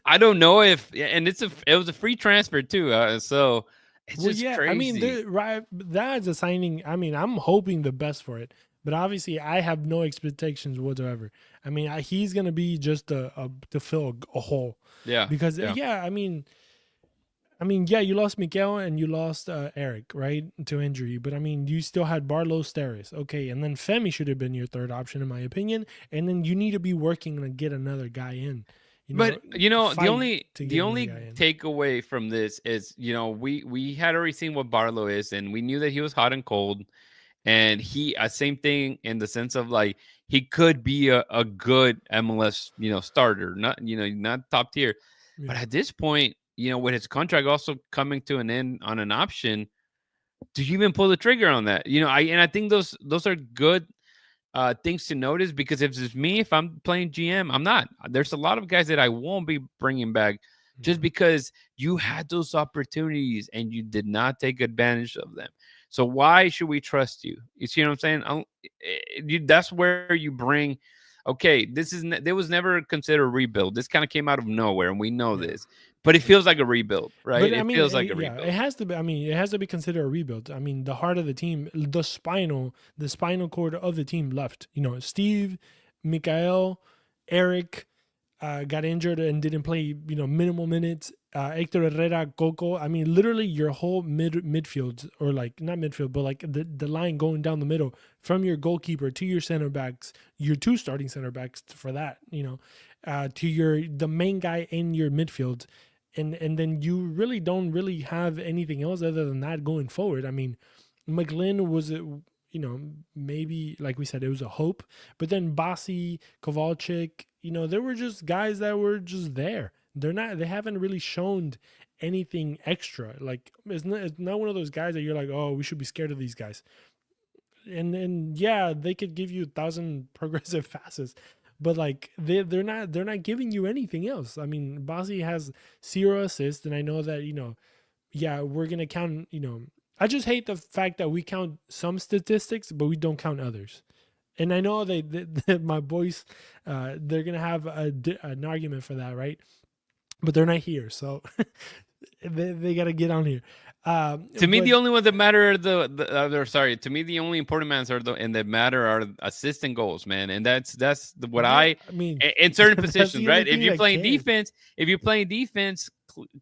I don't know if, and it was a free transfer too. So it's Well, just yeah. I mean, crazy. right. That is a signing. I mean, I'm hoping the best for it, but obviously, I have no expectations whatsoever. I mean, he's gonna be just to fill a hole Yeah, because yeah, yeah. I mean, yeah, you lost Miguel and you lost Eric, right, to injury. But I mean, you still had Barlow Steris, okay, and then Femi should have been your third option, in my opinion. And then you need to be working to get another guy in. but the Fight only to get the another only guy in. takeaway from this is we had already seen what Barlow is, and we knew that he was hot and cold, and he same thing in the sense of like he could be a good MLS starter, not top tier, but Yeah, at this point, with his contract also coming to an end on an option, do you even pull the trigger on that? I think those are good things to notice because if it's me, if I'm playing GM, I'm not. There's a lot of guys that I won't be bringing back just yeah, because you had those opportunities and you did not take advantage of them. So why should we trust you? You see what I'm saying? That's where you bring. Okay, there was never considered a rebuild. This kind of came out of nowhere, and we know yeah. this. But it Yeah. feels like a rebuild, right? But I It mean, feels like a yeah, it rebuild. has to be. I mean, it has to be considered a rebuild. I mean, the heart of the team, the spinal cord of the team left. Steve, Mikael, Eric got injured and didn't play. Minimal minutes. Hector Herrera, Coco. I mean, literally your whole midfield, or like not midfield, but like the line going down the middle from your goalkeeper to your center backs, your two starting center backs for that. To the main guy in your midfield, and then you really don't really have anything else other than that going forward. I mean, McGlynn was maybe like we said, it was a hope, but then Bassi, Kovalchik, there were just guys that were just there. They haven't really shown anything extra. Like it's not one of those guys that you're like, oh, we should be scared of these guys. And yeah, they could give you 1,000 progressive passes, but like they're not giving you anything else. I mean, Bassi has 0 assists, and I know that yeah, we're gonna count. I just hate the fact that we count some statistics, but we don't count others. And I know my boys, they're gonna have an argument for that, right? But they're not here, so they got to get on here. To me, But the only ones that matter are sorry. To me, the only important ones are and that matter are assist and goals, man. And what yeah, I I mean, in certain that's positions, the only right? If thing you're that playing cares. defense,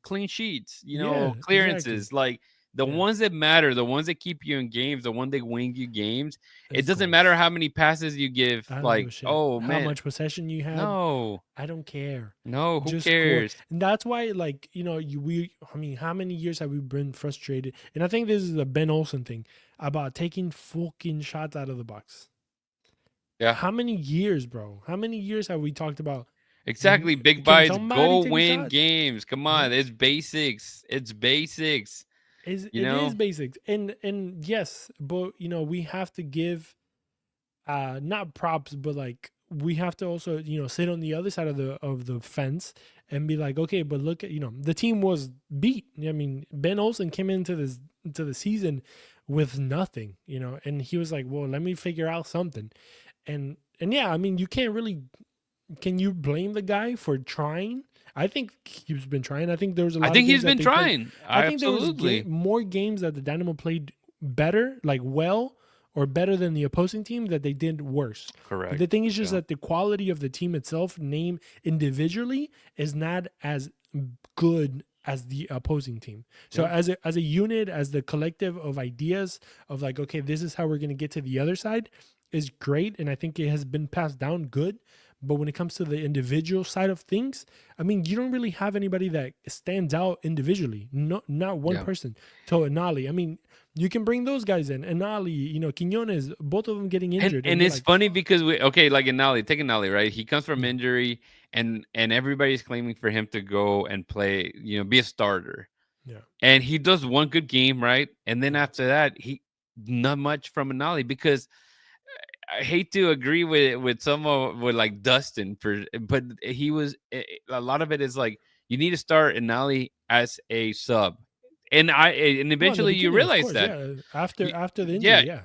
clean sheets, Yeah, exactly. clearances, like the Yeah, ones that matter, the ones that keep you in games, the one that win you games. It it's doesn't matter goals. how many passes you give. I don't give Like, a shit oh how man, much possession you had. no, I don't care. no, who Just score. cares? And that's why, like, I mean, how many years have we been frustrated? And I think this is a Ben Olsen thing about taking fucking shots out of the box. Yeah. How many years, bro? How many years have we talked about? Exactly. Big Can bites. somebody Go take a win shot? games. Come Yeah. on. It's basics. It's basics. You It is know? basics. And yes, but we have to give not props, but like we have to also sit on the other side of the fence and be like, okay, but look at the team was beat. I mean, Ben Olsen came into the season with nothing, and he was like, well, let me figure out something. And yeah, I mean, you can't really, can you blame the guy for trying? I think he's been trying. I think there was a I lot of think games he's that been they played. trying. I think there was Absolutely. more games that the Dynamo played better, like well or better than the opposing team, that they did worse. But Correct. the thing is just Yeah. that the quality of the team itself, name individually, is not as good as the opposing team. So Yeah. as a unit, as the collective of ideas of like, okay, this is how we're going to get to the other side, is great, and I think it has been passed down good. But when it comes to the individual side of things, I mean, you don't really have anybody that stands out individually. Not one Yeah. person. To Anali, I mean, you can bring those guys in. Anali, Quinones, both of them getting injured, And and you're it's like, funny because like in Nolly, take a Nolly, right? He comes from yeah, injury and everybody's claiming for him to go and play, be a starter. yeah, And he does one good game, right? And then yeah. after that, he not much from a Nolly because I hate to agree with someone with like Dustin but he was a lot of it is like you need to start Inali as a sub, and Well, in the eventually you beginning, of realize course, that, yeah. you, After the yeah, injury, yeah.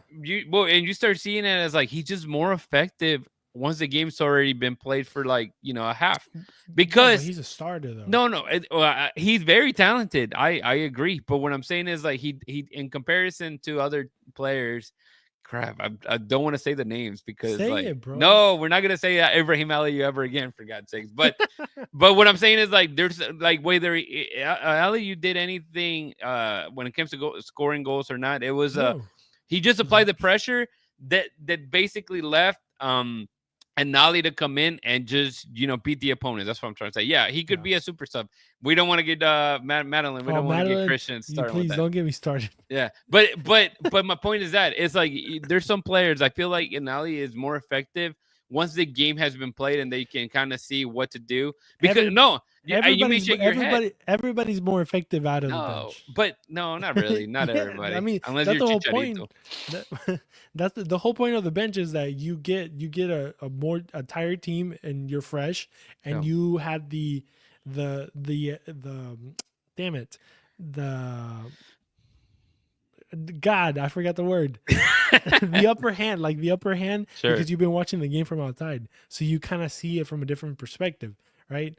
and you start seeing it as like he's just more effective once the game's already been played for like a half, Yeah, but because he's a starter though. no, he's very talented. I agree, but what I'm saying is like he in comparison to other players. Crap, I don't want to say the names because Say like it, bro. no, we're not gonna say Ibrahim Ali ever again for God's sakes. But what I'm saying is like there's like whether Ali you did anything when it comes to scoring goals or not, it was No. he just applied the pressure that basically left and Nolly to come in and just beat the opponent. That's what I'm trying to say. Yeah, he could Yeah. be a super sub. We don't want to get Madeline. We Oh, don't want to get Madeline, Christian you starting with please that. don't get me started. Yeah, but my point is that it's like there's some players I feel like Inali is more effective once the game has been played and they can kind of see what to do. Because you may shake your head. Everybody's more effective out of the No, bench. but no, not really, not Yeah, I everybody, mean, unless that's you're the whole Chicharito. point. That's the whole point of the bench is that you get a tired team and you're fresh, and No. you had the damn it, the God, I forgot the word. The upper hand, Sure. because you've been watching the game from outside, so you kind of see it from a different perspective, right?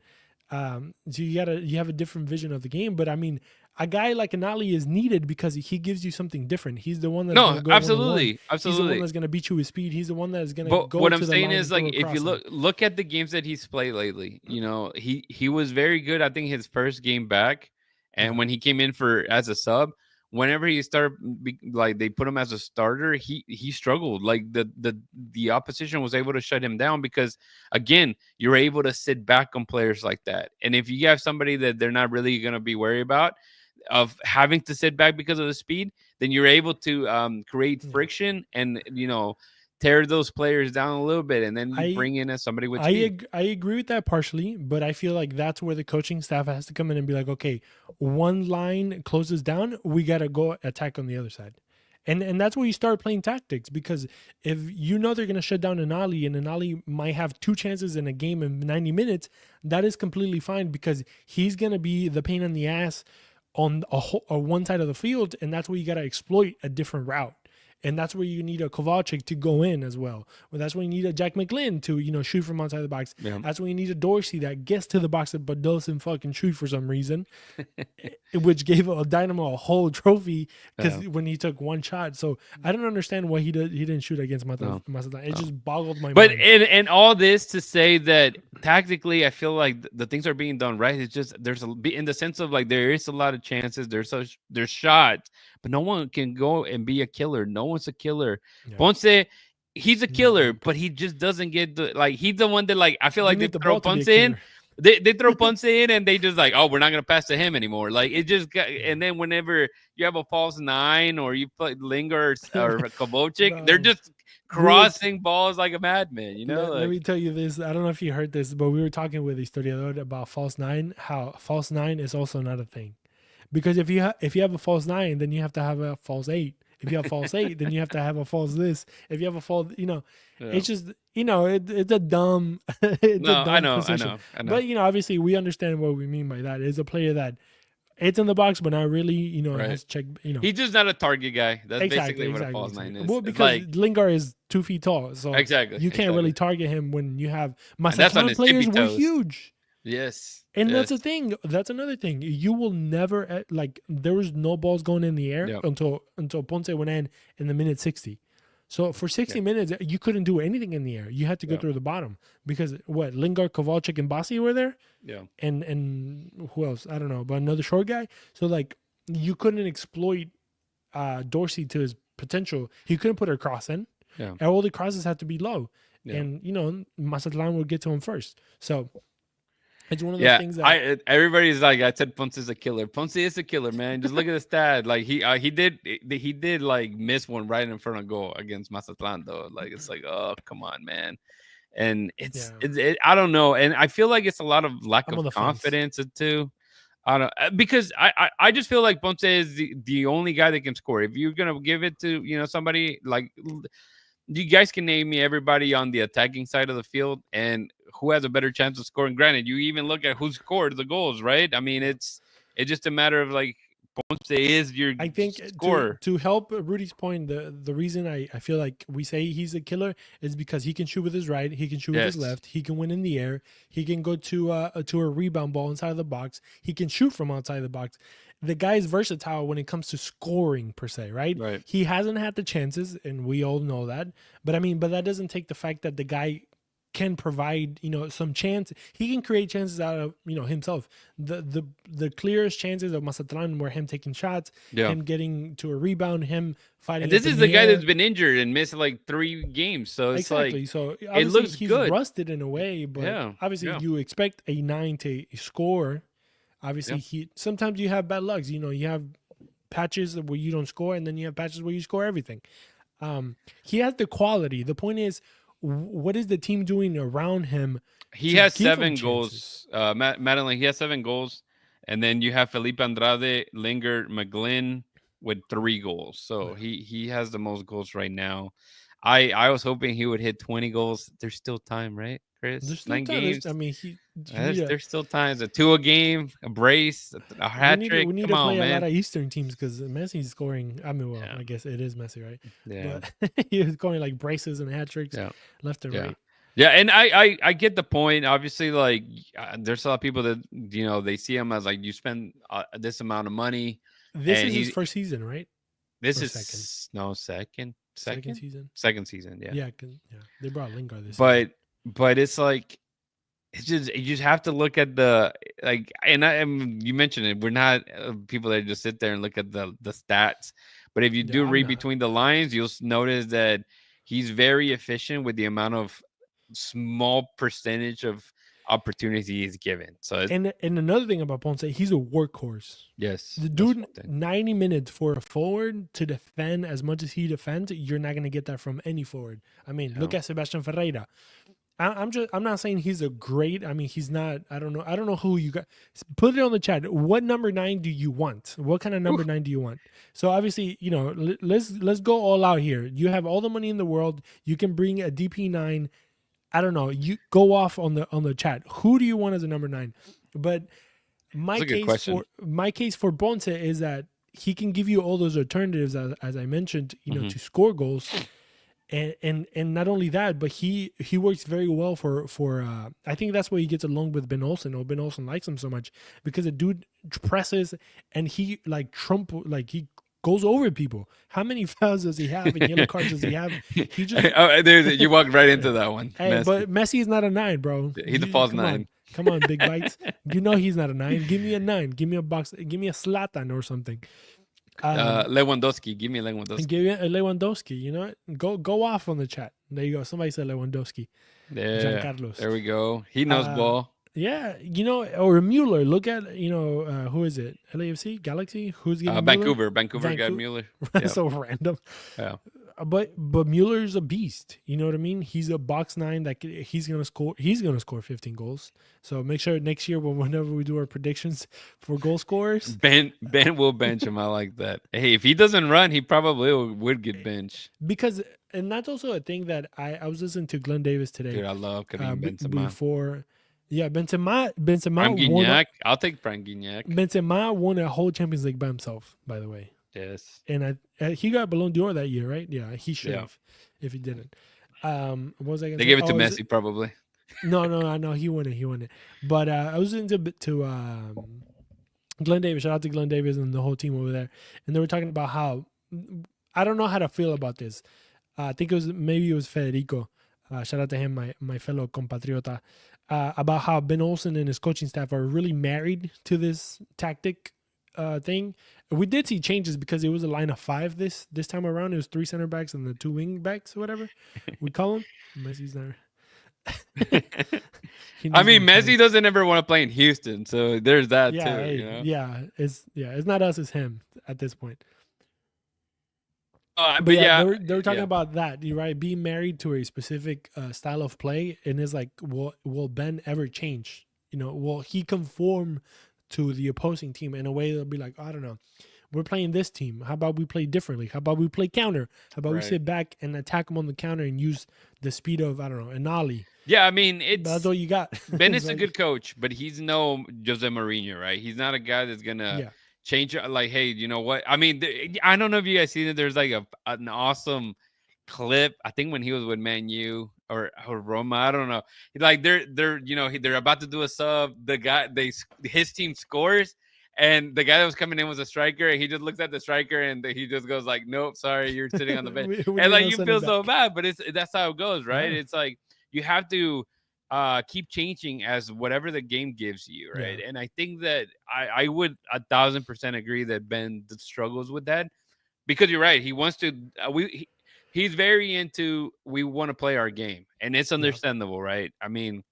So you have a different vision of the game. But I mean, a guy like Anali is needed because he gives you something different. He's the one that's going No, to go absolutely, 1-on-1. He's the one absolutely. that's going to beat you with speed. He's the one that's going to But go what I'm to the saying line is and like throw a if you cross in. look at the games that he's played lately, he was very good. I think his first game back, and Yeah. when he came in for as a sub, whenever he started like they put him as a starter, he struggled. Like the opposition was able to shut him down because again, you're able to sit back on players like that. And if you have somebody that they're not really going to be worried about of having to sit back because of the speed, then you're able to create Yeah. friction and tear those players down a little bit, and then you I bring in somebody with speed. I agree with that partially, but I feel like that's where the coaching staff has to come in and be like, okay, one line closes down, we got to go attack on the other side. And that's where you start playing tactics, because if you know they're going to shut down Anali and Anali might have 2 chances in a game in 90 minutes, that is completely fine because he's going to be the pain in the ass on one side of the field, and that's where you got to exploit a different route. And that's where you need a Kovalchik to go in as well. Well, that's when you need a Jack McGlynn to, shoot from outside the box. Yeah. That's when you need a Dorsey that gets to the box but doesn't fucking shoot for some reason, which gave a Dynamo a whole trophy because when he took one shot. So I don't understand why he didn't shoot against Mazatlan. It just boggled my mind. But in all this to say that tactically, I feel like the things are being done right. It's just in the sense of like there is a lot of chances. There's shots, but no one can go and be a killer. No one's a killer. Yeah. Ponce, he's a killer, but he just doesn't get he's the one that I feel like they throw Ponce in. They throw Ponce in and they just we're not gonna pass to him anymore. Like it just got, and then whenever you have a false nine or you play Linger or Kovalchik, they're just crossing balls like a madman, Let me tell you this. I don't know if you heard this, but we were talking with Historiador about false nine, how false nine is also not a thing. Because if you have a false nine, then you have to have a false eight. If you have false eight, then you have to have a false this. If you have a false, it's just, it's a dumb, I know. But, obviously we understand what we mean by that. It's a player that it's in the box, but not really, right. Has check, He's just not a target guy. That's basically what a false nine is. Well, because Lingard is 2 feet tall. So you can't really target him when you have Mazatlan players were huge. Yes. And that's the thing. That's another thing. You will never there was no balls going in the air until Ponce went in the minute 60. So for 60 minutes, you couldn't do anything in the air. You had to go through the bottom because Lingard, Kovalchik, and Bassi were there. Yeah. And who else? I don't know, but another short guy. So you couldn't exploit Dorsey to his potential. He couldn't put a cross in. Yeah. And all the crosses had to be low. Yeah. And Mazatlan would get to him first. So it's one of those things that everybody's I said Ponce is a killer. Ponce is a killer, man. Just look at the stat. He did miss one right in front of goal against Mazatlan though. It's oh, come on, man. And it's I don't know. And I feel like it's a lot of lack of confidence too. I don't because I just feel like Ponce is the only guy that can score. If you're gonna give it to somebody you guys can name me everybody on the attacking side of the field and who has a better chance of scoring. Granted, you even look at who scored the goals, right? I mean, it's just a matter of Ponce is your scorer. To help Rudy's point, the reason I feel like we say he's a killer is because he can shoot with his right, he can shoot with his left, he can win in the air, he can go to a rebound ball inside of the box, he can shoot from outside the box. The guy is versatile when it comes to scoring per se, right? Right. He hasn't had the chances, and we all know that. But but that doesn't take the fact that the guy can provide, some chance. He can create chances out of, himself. The clearest chances of Mazatlan were him taking shots, him getting to a rebound, him fighting. And this is the guy that's been injured and missed 3 games. So it's so it looks he's good. Rusted in a way, but obviously you expect a 9 to score. Obviously, sometimes you have bad lucks. You have patches where you don't score, and then you have patches where you score everything. He has the quality. The point is, what is the team doing around him? He has 7 goals. Madeline, he has 7 goals. And then you have Felipe Andrade, Linger, McGlynn with 3 goals. So he has the most goals right now. I was hoping he would hit 20 goals. There's still time, right, Chris? There's 9 games. There's still time. A 2 a game, a brace, a hat trick. We need to play a lot of Eastern teams because Messi's scoring. I guess it is Messi, right? Yeah. But he's scoring braces and hat tricks left and right. Yeah, and I get the point. Obviously, there's a lot of people that they see him as you spend this amount of money. This is his first season, right? This is second. Second season. Second season, yeah. Yeah, they brought Lingard this season. But it's it's just you just have to look at the and you mentioned it. We're not people that just sit there and look at the stats. But if you do read between the lines, you'll notice that he's very efficient with the amount of small percentage of opportunities he's given. So and another thing about Ponce, he's a workhorse. Yes, the dude 90 minutes for a forward to defend as much as he defends, you're not going to get that from any forward. I mean, look at Sebastian Ferreira. I'm not saying he's a great. He's not. I don't know who you got. Put it on the chat. What number 9 do you want? What kind of number 9 do you want? So obviously, let's go all out here. You have all the money in the world. You can bring a DP9. I don't know. You go off on the chat. Who do you want as a number 9? But my case for Ponce is that he can give you all those alternatives as I mentioned, to score goals. And not only that, but he works very well for I think that's why he gets along with Ben Olsen, or Ben Olsen likes him so much, because the dude presses and he he goes over people. How many fouls does he have and yellow cards does he have? He just you walked right into that one. Hey, Messi. but Messi is not a 9, bro. He's a false 9. Come on, big bites. He's not a 9. Give me a 9. Give me a box. Give me a Zlatan or something. Lewandowski. Give me Lewandowski. Give me a Lewandowski. You know what? Go off on the chat. There you go. Somebody said Lewandowski. Yeah. Giancarlos. There we go. He knows ball. Yeah, or Mueller. Look at who is it? LAFC, Galaxy. Who's getting Vancouver? Vancouver got Mueller. Yep. So random. Yeah. But Mueller's a beast. You know what I mean? He's a box 9 that he's gonna score. He's gonna score 15 goals. So make sure next year, whenever we do our predictions for goal scorers, Ben will bench him. I like that. Hey, if he doesn't run, he probably would get benched. Because, and that's also a thing that I was listening to Glenn Davis today. Dude, I love Karim Benzema. Before. Yeah, Benzema won. I'll take Frank Gignac. Benzema won a whole Champions League by himself, by the way. Yes. And he got Ballon d'Or that year, right? Yeah, he should have if he didn't. What was I going to say? They gave it to Messi, probably. No, I know he won it. But I was listening to Glenn Davis. Shout out to Glenn Davis and the whole team over there. And they were talking about how, I don't know how to feel about this. I think it was Federico. Shout out to him, my fellow compatriota. About how Ben Olsen and his coaching staff are really married to this tactic thing. We did see changes because it was a line of 5 this time around. It was 3 center backs and the 2 wing backs, or whatever we call them. Messi's not. I mean, Messi doesn't ever want to play in Houston, so there's that too. Hey, it's not us, it's him at this point. But they were talking about that, right? Being married to a specific style of play, and it's like, will Ben ever change? Will he conform to the opposing team in a way that'll be like, I don't know, we're playing this team. How about we play differently? How about we play counter? How about we sit back and attack them on the counter and use the speed of, I don't know, an ollie? Yeah, I mean, that's all you got. Ben is a good coach, but he's no Jose Mourinho, right? He's not a guy that's gonna change it. Like, hey, you know what? I mean, I don't know if you guys seen it. There's like an awesome clip. I think when he was with Man U or Roma, I don't know. Like they're they're about to do a sub. The guy his team scores, and the guy that was coming in was a striker. And he just looks at the striker and he just goes like, "Nope, sorry, you're sitting on the bench." And like you feel so bad, but that's how it goes, right? Yeah. It's like you have to keep changing as whatever the game gives you, right? Yeah. And I think that I would 1,000% agree that Ben struggles with that, because you're right. He wants to. He's very into, we want to play our game, and it's understandable, right? I mean,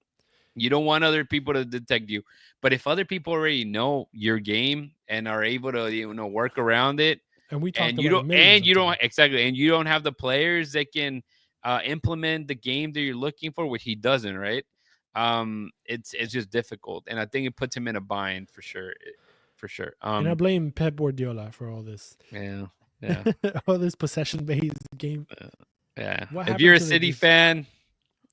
you don't want other people to detect you, but if other people already know your game and are able to work around it, and you don't have the players that can implement the game that you're looking for, which he doesn't, right? It's just difficult, and I think it puts him in a bind for sure. And I blame Pep Guardiola for all this. Yeah. All this possession-based game. If you're a City fan,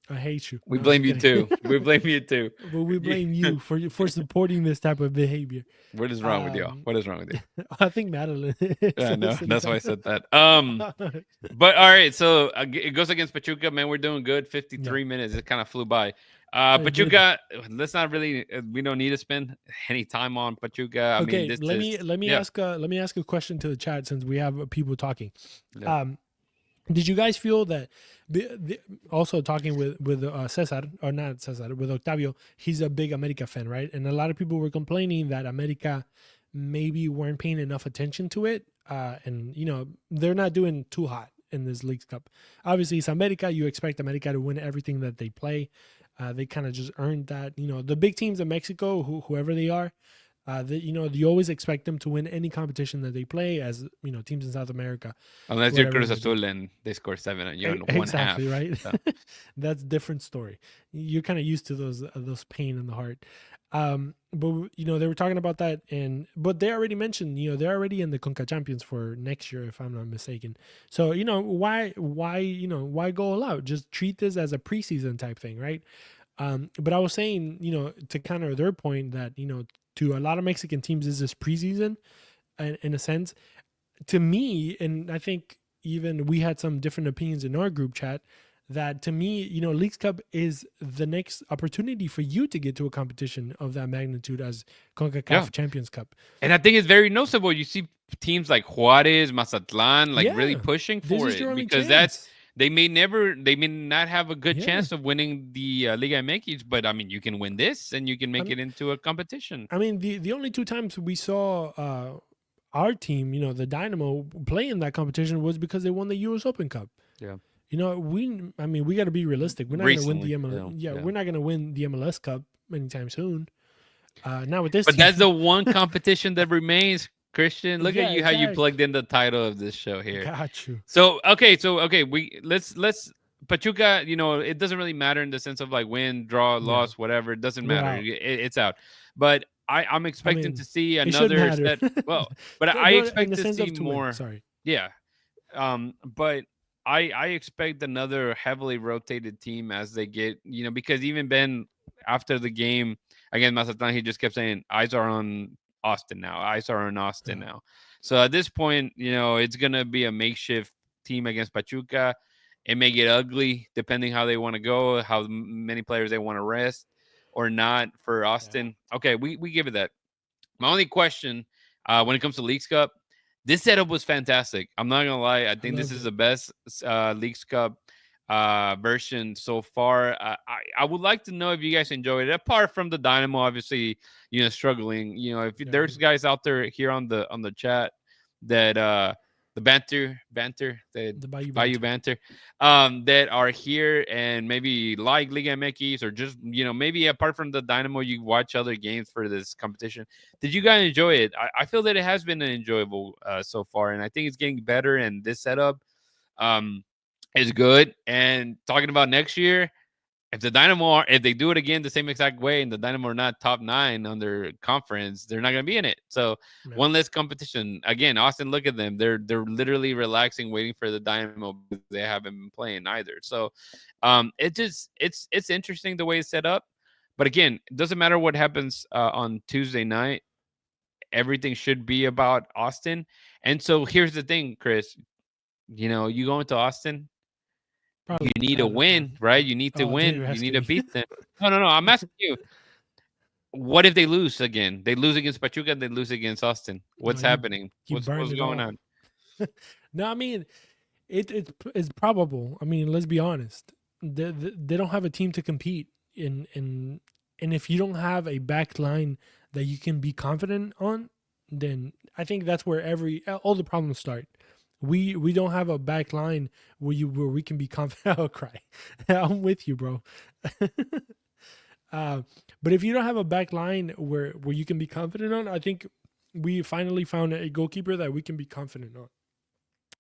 I hate you. We blame you too. We blame you too. But we blame you for supporting this type of behavior. What is wrong with you? What is wrong with you? I think Madeline. I know. That's why I said that. But all right. So it goes against Pachuca. Man, we're doing good. 53 minutes. It kind of flew by. Pachuca, let's not really. We don't need to spend any time on Pachuca. Okay, let me ask a question to the chat, since we have people talking. Yeah. Did you guys feel that? Also talking with Cesar, or not Cesar, with Octavio, he's a big America fan, right? And a lot of people were complaining that America maybe weren't paying enough attention to it, and they're not doing too hot in this Leagues Cup. Obviously, it's America. You expect America to win everything that they play. They kind of just earned that. The big teams in Mexico, whoever they are, you always expect them to win any competition that they play, as teams in South America. Unless you're Cruz Azul and they score 7 and you're in exactly, 1/2. Right? So. That's a different story. You're kind of used to those pain in the heart. But they were talking about that, but they already mentioned, they're already in the Conca Champions for next year, if I'm not mistaken. So why go all out? Just treat this as a preseason type thing, right? But I was saying, to counter their point that to a lot of Mexican teams, this is preseason. in a sense. To me, and I think even we had some different opinions in our group chat, that to me, Leagues Cup is the next opportunity for you to get to a competition of that magnitude as CONCACAF Champions Cup. And I think it's very noticeable. You see teams like Juarez, Mazatlan, like really pushing for it, because they may not have a good chance of winning the Liga MX, but I mean, you can win this and you can make it into a competition. I mean, the only two times we saw our team, the Dynamo, play in that competition was because they won the US Open Cup. Yeah. We got to be realistic. We're not going to win the MLS. We're not going to win the MLS Cup anytime soon. Not with this. But that's the one competition that remains. Christian, look at you, how you plugged in the title of this show here. Got you. So okay, let's Pachuca. It doesn't really matter in the sense of like win, draw, loss, whatever. It doesn't matter. It's out. But I'm expecting to see another set. Well, but I expect to see more. Sorry. Yeah. But I expect another heavily rotated team as they get, because even Ben, after the game against Mazatlan, he just kept saying, eyes are on Austin now. Eyes are on Austin now. So at this point, it's going to be a makeshift team against Pachuca. It may get ugly depending how they want to go, how many players they want to rest or not for Austin. Yeah. Okay, we give it that. My only question when it comes to Leagues Cup, this setup was fantastic. I'm not going to lie. I think this is the best Leagues Cup version so far. I would like to know if you guys enjoyed it, apart from the Dynamo, obviously, struggling. If there's guys out there here on the chat that the Bayou banter, that are here and maybe like Liga MX or just maybe apart from the Dynamo, you watch other games for this competition. Did you guys enjoy it? I feel that it has been enjoyable so far, and I think it's getting better. And this setup is good. And talking about next year, if the Dynamo if they do it again the same exact way and the Dynamo are not top 9 on their conference, they're not going to be in it. So one less competition. Again, Austin, look at them. They're literally relaxing, waiting for the Dynamo because they haven't been playing either. So it's interesting the way it's set up. But again, it doesn't matter what happens on Tuesday night. Everything should be about Austin. And so here's the thing, Chris. You go into Austin, you need a win, right? You need to win. You need to beat them. No. I'm asking you. What if they lose again? They lose against Pachuca. They lose against Austin. What's happening? What's going on? No, I mean, it's probable. I mean, let's be honest. They don't have a team to compete in, and if you don't have a back line that you can be confident on, then I think that's where all the problems start. We don't have a back line where we can be confident. I'll cry. I'm with you, bro. But if you don't have a back line where you can be confident on, I think we finally found a goalkeeper that we can be confident on.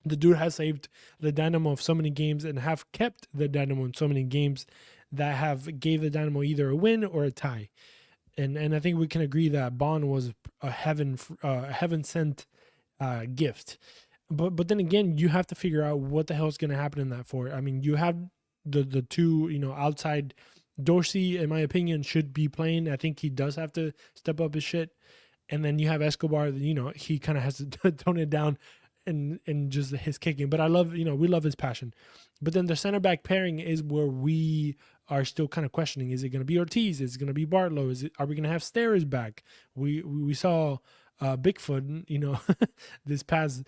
The dude has saved the Dynamo of so many games and have kept the Dynamo in so many games that have gave the Dynamo either a win or a tie. And I think we can agree that Bond was a heaven sent gift. But then again, you have to figure out what the hell is going to happen in that four. I mean, you have the two, outside. Dorsey, in my opinion, should be playing. I think he does have to step up his shit. And then you have Escobar, he kind of has to tone it down and just his kicking. But I love, we love his passion. But then the center back pairing is where we are still kind of questioning. Is it going to be Ortiz? Is it going to be Bartlow? Are we going to have Steres back? We saw Bigfoot, this past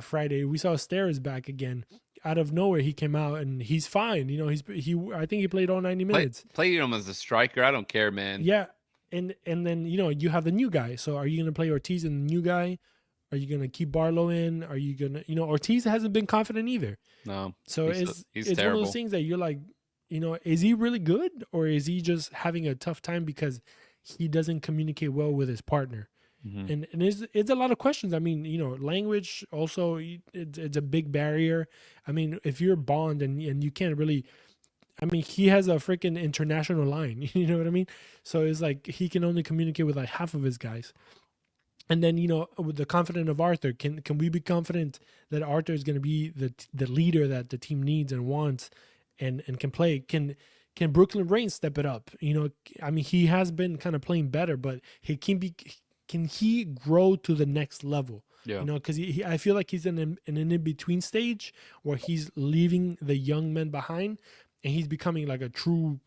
Friday. We saw Steres back again. Out of nowhere, he came out and he's fine. I think he played all 90 minutes. Played him as a striker. I don't care, man. Yeah. And then, you have the new guy. So are you going to play Ortiz and the new guy? Are you going to keep Barlow in? Are you going to, Ortiz hasn't been confident either. No. So it's one of those things that you're like, is he really good or is he just having a tough time because he doesn't communicate well with his partner? Mm-hmm. And it's a lot of questions. I mean, language also, it's a big barrier. I mean, if you're Bond and you can't really, I mean, he has a freaking international line, you know what I mean? So it's like he can only communicate with like half of his guys. And then, with the confidence of Arthur, can we be confident that Arthur is going to be the leader that the team needs and wants and can play? Can Brooklyn Reigns step it up? I mean, he has been kind of playing better, but can he grow to the next level? Yeah. Because I feel like he's in an in-between stage where he's leaving the young men behind and he's becoming like a true,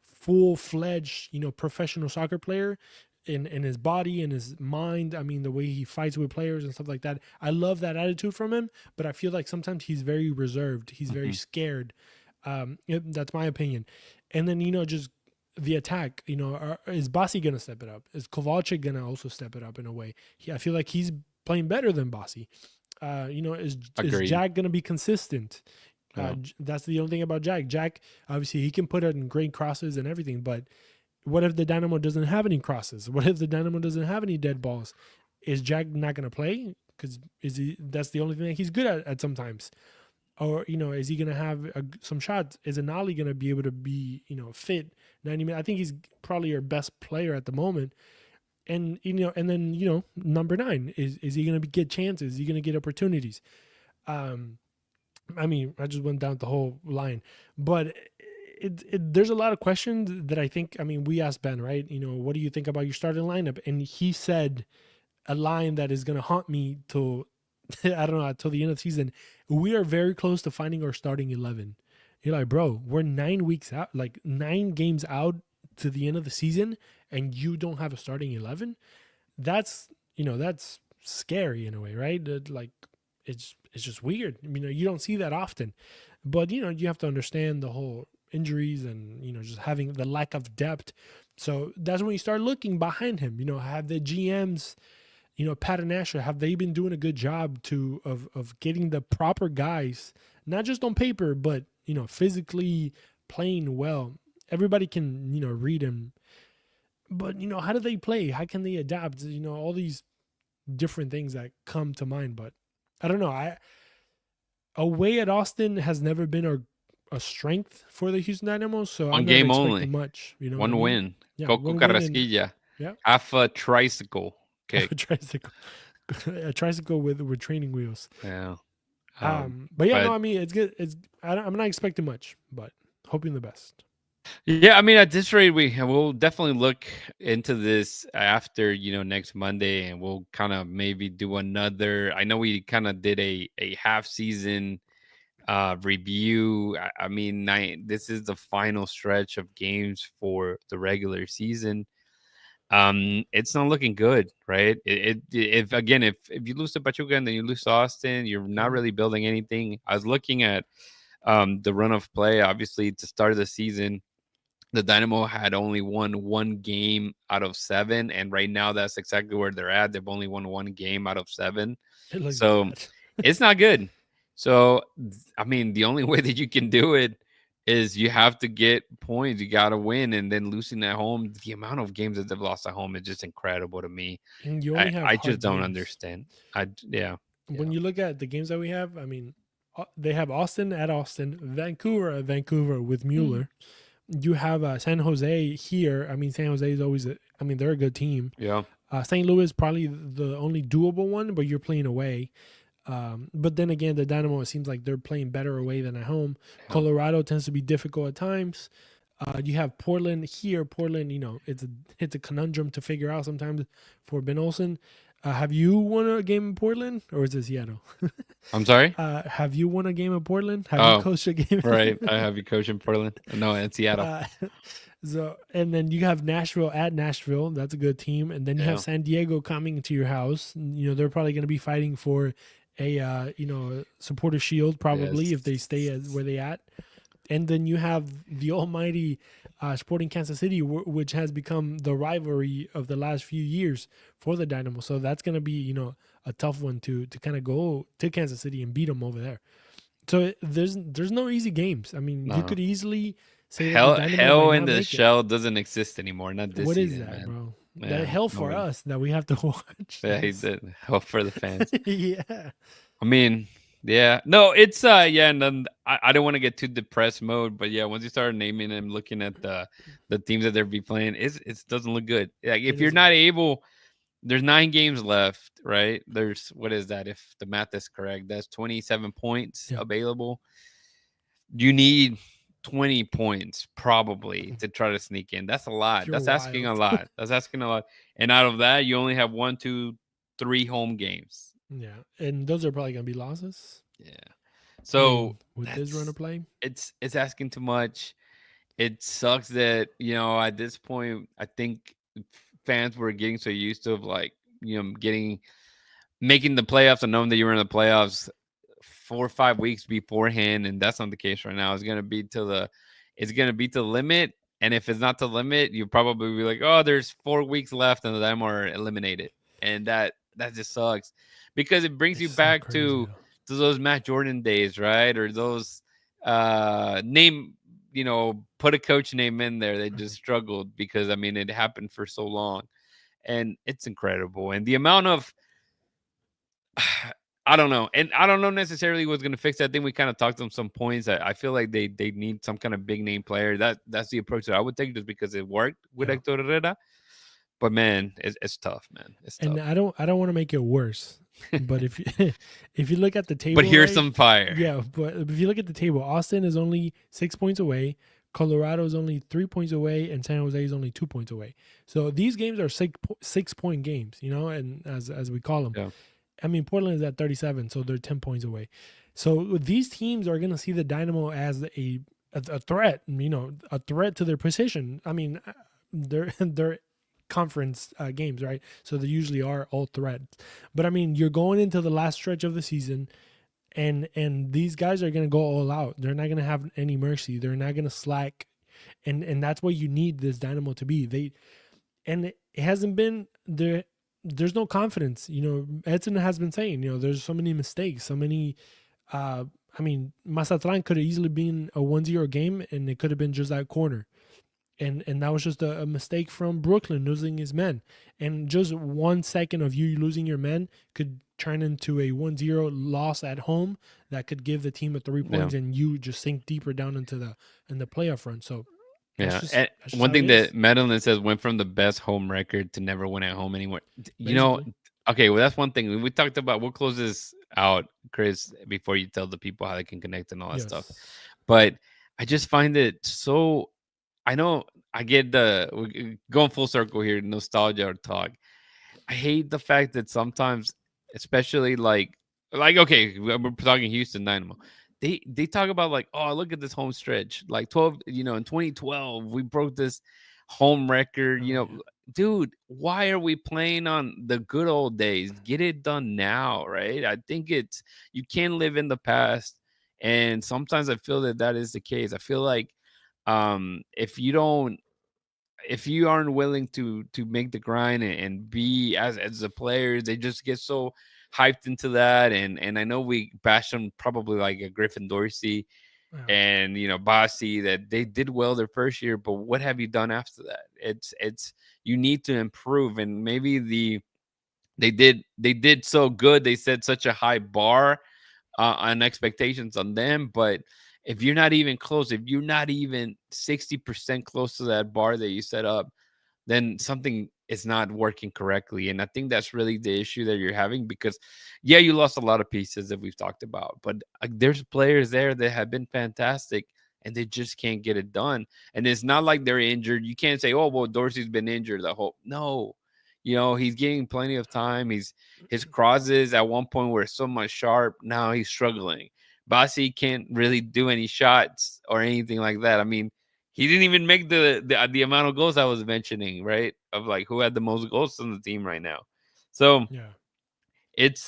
full-fledged, professional soccer player in his body and his mind. I mean, the way he fights with players and stuff like that. I love that attitude from him, but I feel like sometimes he's very reserved. He's very scared. That's my opinion. And then, just the attack, is Basi going to step it up? Is Kovalchik going to also step it up in a way? I feel like he's playing better than Basi. Is Jack going to be consistent? That's the only thing about Jack. Jack, obviously, he can put in great crosses and everything, but what if the Dynamo doesn't have any crosses? What if the Dynamo doesn't have any dead balls? Is Jack not going to play? Because that's the only thing that he's good at sometimes. Or, is he going to have some shots? Is Anali going to be able to be, fit 90 minutes? I think he's probably your best player at the moment. And, and then, number 9, is he going to get chances? Is he going to get opportunities? I mean, I just went down the whole line. But there's a lot of questions that I think, we asked Ben, right? What do you think about your starting lineup? And he said a line that is going to haunt me till I don't know, until the end of the season. We are very close to finding our starting 11. You're like, bro, we're 9 weeks out, like 9 games out to the end of the season, and you don't have a starting 11. That's scary in a way, right? Like, it's just weird. You don't see that often, but you have to understand the whole injuries and just having the lack of depth. So that's when you start looking behind him. Have the GMs, Pat and Asher, have they been doing a good job of getting the proper guys, not just on paper, but physically playing well? Everybody can read him, but how do they play? How can they adapt? All these different things that come to mind. But I don't know. Away at Austin has never been a strength for the Houston Dynamo, so One I'm not game expecting only. much. One win. Yeah, Coco Carrasquilla. Yeah. Half a tricycle kick. A tricycle with training wheels. Yeah. But yeah, no, it's good. I'm not expecting much, but hoping the best. Yeah, at this rate, we'll definitely look into this after next Monday, and we'll kind of maybe do another. I know we kind of did a half season review. This is the final stretch of games for the regular season. It's not looking good, right? If you lose to Pachuca and then you lose to Austin, you're not really building anything. I was looking at the run of play. Obviously, to start the season, the Dynamo had only won 1 game out of 7, and right now that's exactly where they're at. They've only won 1 game out of 7, so it's not good. So, the only way that you can do it is you have to get points. You got to win, and then losing at home, the amount of games that they've lost at home is just incredible to me. And you only have I just don't games. understand. When you look at the games that we have, they have Austin at Austin, Vancouver at Vancouver with Mueller. You have San Jose here. San Jose is always they're a good team. Yeah. St. Louis probably the only doable one, but you're playing away. But then again, the Dynamo, it seems like they're playing better away than at home. Yeah. Colorado tends to be difficult at times. You have Portland here. Portland, it's a conundrum to figure out sometimes for Ben Olsen. Have you won a game in Portland, or is it Seattle? I'm sorry? Have you won a game in Portland? Have you coached a game? Right. I have you coached in Portland. No, in Seattle. And then you have Nashville at Nashville. That's a good team. And then you have San Diego coming to your house. They're probably going to be fighting for a supporter shield probably if they stay where they at. And then you have the almighty Sporting Kansas City, which has become the rivalry of the last few years for the Dynamo. So that's going to be, a tough one to kind of go to Kansas City and beat them over there. So there's no easy games. You could easily say hell in the shell doesn't exist anymore. Not this season. What is that, man. bro? Yeah, that hell for us that we have to watch. Yeah, he did. Hell for the fans. Yeah. Yeah, no, it's and then I don't want to get too depressed mode, but yeah, once you start naming them, looking at the teams that they'll be playing, it doesn't look good. Like if you're not able, there's 9 games left, right? There's what is that? If the math is correct, that's 27 points available. You need 20 points probably to try to sneak in. That's a lot. That's asking a lot. And out of that, you only have 1, 2, 3 home games. Yeah, and those are probably gonna be losses. Yeah. I So mean, with this run of that's play, it's asking too much. It sucks that, at this point, I think fans were getting so used to like, getting making the playoffs and knowing that you were in the playoffs 4 or 5 weeks beforehand, and that's not the case right now. It's gonna be to the limit, and if it's not to the limit, you probably be like, oh, there's 4 weeks left, and them are eliminated, and that just sucks because it brings it's you so back crazy to though. those Matt Jordan days, right? Or those name, put a coach name in there. They just struggled because I mean it happened for so long, and it's incredible, and the amount of I don't know. And I don't know necessarily what's going to fix that. I think we kind of talked on some points. I feel like they need some kind of big name player. That's the approach that I would take just because it worked with Yeah, Hector Herrera. But man, it's tough, man. It's and tough. I don't want to make it worse, but if you if you look at the But table, here's right? some fire. Yeah, but if you look at the table, Austin is only 6 points away. Colorado is only 3 points away, and San Jose is only 2 points away. So these games are 6 point games, and as we call them. Yeah. I mean, Portland is at 37, so they're 10 points away. So these teams are going to see the Dynamo as a threat, a threat to their position. I mean, they're conference games, right? So they usually are all threats. But I mean, you're going into the last stretch of the season, and these guys are going to go all out. They're not going to have any mercy. They're not going to slack, and that's what you need this Dynamo to be. It hasn't been there. There's no confidence. Edson has been saying, there's so many mistakes, so many. I mean, Mazatlan could have easily been a 1-0 game, and it could have been just that corner. And that was just a mistake from Brooklyn losing his men. And just 1 second of you losing your men could turn into a 1-0 loss at home that could give the team a 3 Yeah. points, and you just sink deeper down into the playoff run. So Yeah. that's And just one how it thing is. that Madeline says went from the best home record to never win at home anywhere. Basically. Okay, well, that's one thing. We talked about, we'll close this out, Chris, before you tell the people how they can connect and all that stuff. Yes. But I just find it so, I know I get going full circle here, nostalgia or talk. I hate the fact that sometimes, especially okay, we're talking Houston Dynamo. They talk about like, oh, look at this home stretch, like 12, in 2012 we broke this home record. Oh, yeah. Dude, why are we playing on the good old days? Get it done now, right? I think you can't live in the past, and sometimes I feel that is the case. I feel like if you aren't willing to make the grind and be as the players, they just get so hyped into that. And I know we bashed them probably like a Griffin Dorsey Yeah. and Bossy, that they did well their first year, but what have you done after that? It's you need to improve, and maybe they did so good. They set such a high bar on expectations on them, but if you're not even close, if you're not even 60% close to that bar that you set up, then something is not working correctly. And I think that's really the issue that you're having, because yeah, you lost a lot of pieces that we've talked about, but there's players there that have been fantastic and they just can't get it done. And it's not like they're injured. You can't say, oh, well, Dorsey's been injured the whole. No, he's getting plenty of time. His crosses at one point were so much sharp. Now he's struggling. Bassi can't really do any shots or anything like that. I mean, he didn't even make the amount of goals I was mentioning, right? Of like who had the most goals on the team right now. So Yeah. it's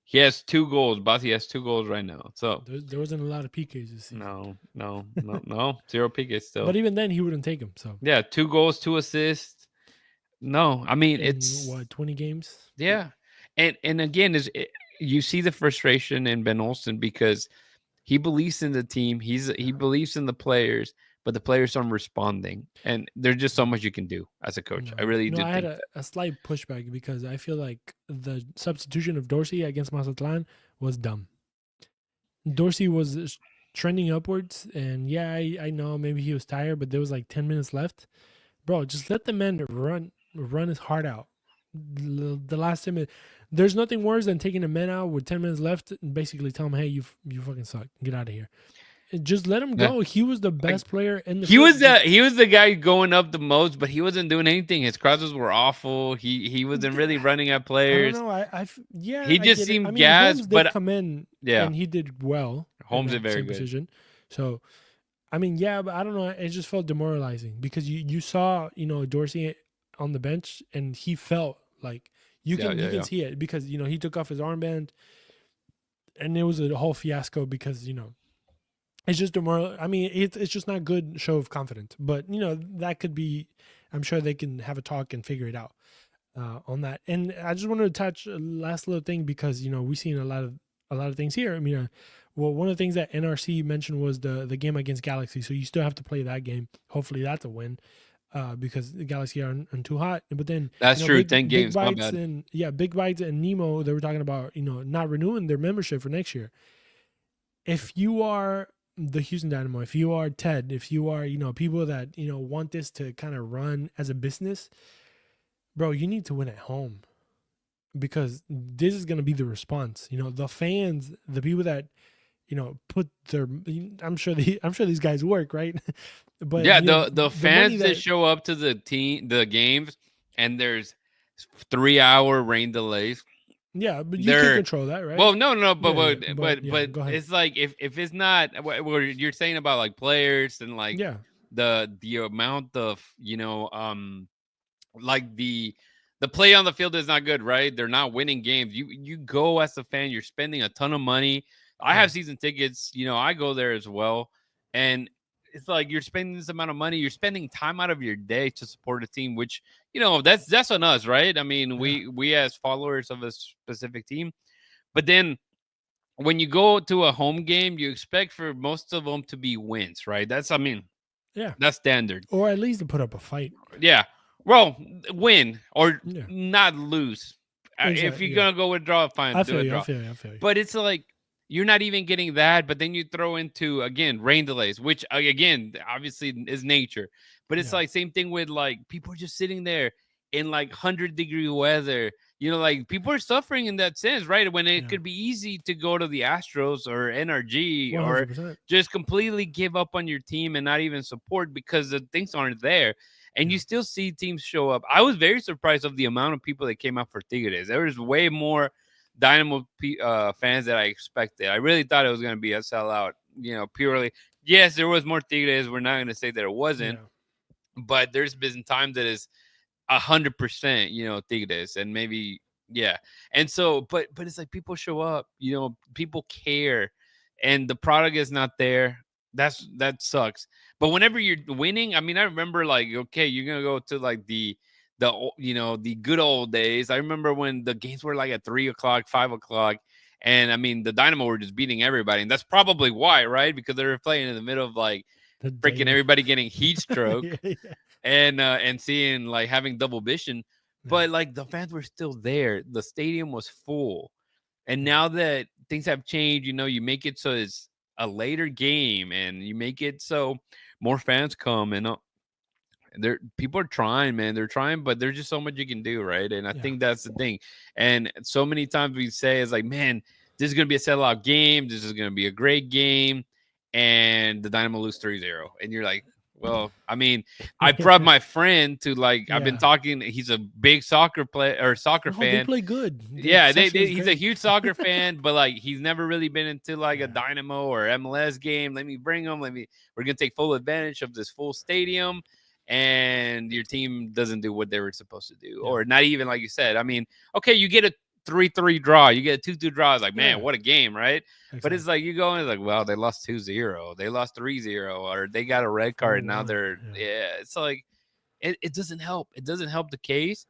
he has 2 goals. Bassi has 2 goals right now. So There wasn't a lot of PKs this season. no, 0 PKs still. But even then, he wouldn't take them. So Yeah, 2 goals, 2 assists. No, I mean in it's 20 games? yeah, and again you see the frustration in Ben Olsen because he believes in the team. He believes in the players, but the players aren't responding, and there's just so much you can do as a coach. I No, really do I had think that. a slight pushback because I feel like the substitution of Dorsey against Mazatlan was dumb. Dorsey was trending upwards, and yeah, I know maybe he was tired, but there was like 10 minutes left. Bro, just let the man run his heart out. The last 10 minutes. There's nothing worse than taking a man out with 10 minutes left and basically tell him, hey, you fucking suck. Get out of here. Just let him Yeah. go. He was the Like, best player in the he field. was the guy going up the most, but he wasn't doing anything. His crosses were awful. He wasn't really running at I don't players. know. Yeah, He I just get it. I seemed mean, gassed, Holmes did but come in yeah, and he did well in Holmes is that very same good. position. So, I mean, yeah, but I don't know. It just felt demoralizing because you saw Dorsey on the bench and he felt like Yeah, you yeah, can yeah. see it because he took off his armband and it was a whole fiasco because it's just demoralizing. I mean, it's just not good show of confidence. But that could be. I'm sure they can have a talk and figure it out on that. And I just wanted to touch a last little thing because we've seen a lot of things here. I mean, well, one of the things that NRC mentioned was the game against Galaxy. So you still have to play that game. Hopefully that's a win. Because the Galaxy aren't too hot, but then That's true. 10 big games. My bites bad. and big bites and Nemo, they were talking about not renewing their membership for next year. If you are the Houston Dynamo, if you are Ted, if you are people that want this to kind of run as a business, bro, you need to win at home because this is going to be the response. The fans, the people that put their. I'm sure these guys work, right? But Yeah, the the money fans that that. show up to the games and there's 3 hour rain delays. Yeah, but you can They're control that, right? well, no, Yeah, yeah. but Go ahead. it's like if it's not what you're saying about like players and like Yeah, the amount of like the play on the field is not good, right? They're not winning games. You go as a fan, you're spending a ton of money. I yeah, have season tickets, I go there as well. And it's like you're spending this amount of money, you're spending time out of your day to support a team, which that's on us, right? I mean, yeah, we as followers of a specific team. But then when you go to a home game, you expect for most of them to be wins, right? I mean, yeah. that's standard. Or at least to put up a fight. Yeah. Well, win or Yeah, not lose. If exactly. you're Yeah, gonna go with draw, fine, I do feel a you. I draw. feel you. I feel you. But it's like you're not even getting that. But then you throw into again rain delays, which again obviously is nature. But it's Yeah, like same thing with like people are just sitting there in like 100-degree weather. Like people are suffering in that sense, right? When it yeah. could be easy to go to the Astros or NRG One or hundred percent. just completely give up on your team and not even support because the things aren't there. And Yeah, you still see teams show up. I was very surprised of the amount of people that came out for Tigres. There was way more Dynamo fans that I expected. I really thought it was going to be a sellout, purely. Yes, there was more Tigres. We're not going to say that it wasn't, yeah, but there's been times that is 100%, Tigres and maybe, yeah. And so, but it's like people show up, people care and the product is not there. That sucks. But whenever you're winning, I mean, I remember like, okay, you're going to go to like the good old days. I remember when the games were like at 3 o'clock, 5 o'clock. And I mean, the Dynamo were just beating everybody. And that's probably why, right? Because they were playing in the middle of like the freaking day. everybody getting heat stroke Yeah, yeah, and seeing like having double vision. yeah, But like the fans were still there. The stadium was full. And yeah, now that things have changed, you make it so it's a later game and you make it so more fans come and there people are trying, man. They're trying, but there's just so much you can do, right? And I yeah, think that's the thing. And so many times we say it's like, man, this is gonna be a sellout game. This is gonna be a great game, and the Dynamo lose 3-0. And you're like, well, I mean, I brought my friend to like I've been yeah. talking. He's a big soccer player or soccer Oh, they fan. play good. The Yeah, section is he's a great. huge soccer fan, but like he's never really been into like a Yeah, Dynamo or MLS game. Let me bring him. We're gonna take full advantage of this full stadium, and your team doesn't do what they were supposed to do, yeah, or not even like you said. I mean, okay, you get a 3-3 draw, you get a 2-2 draw. It's like, man, yeah. what a game, right? But it's Exactly. like you go and it's like, well, they lost 2-0, they lost 3-0, or they got a red card. And now 4-1. they're Yeah, yeah. It's like it doesn't help. It doesn't help the case,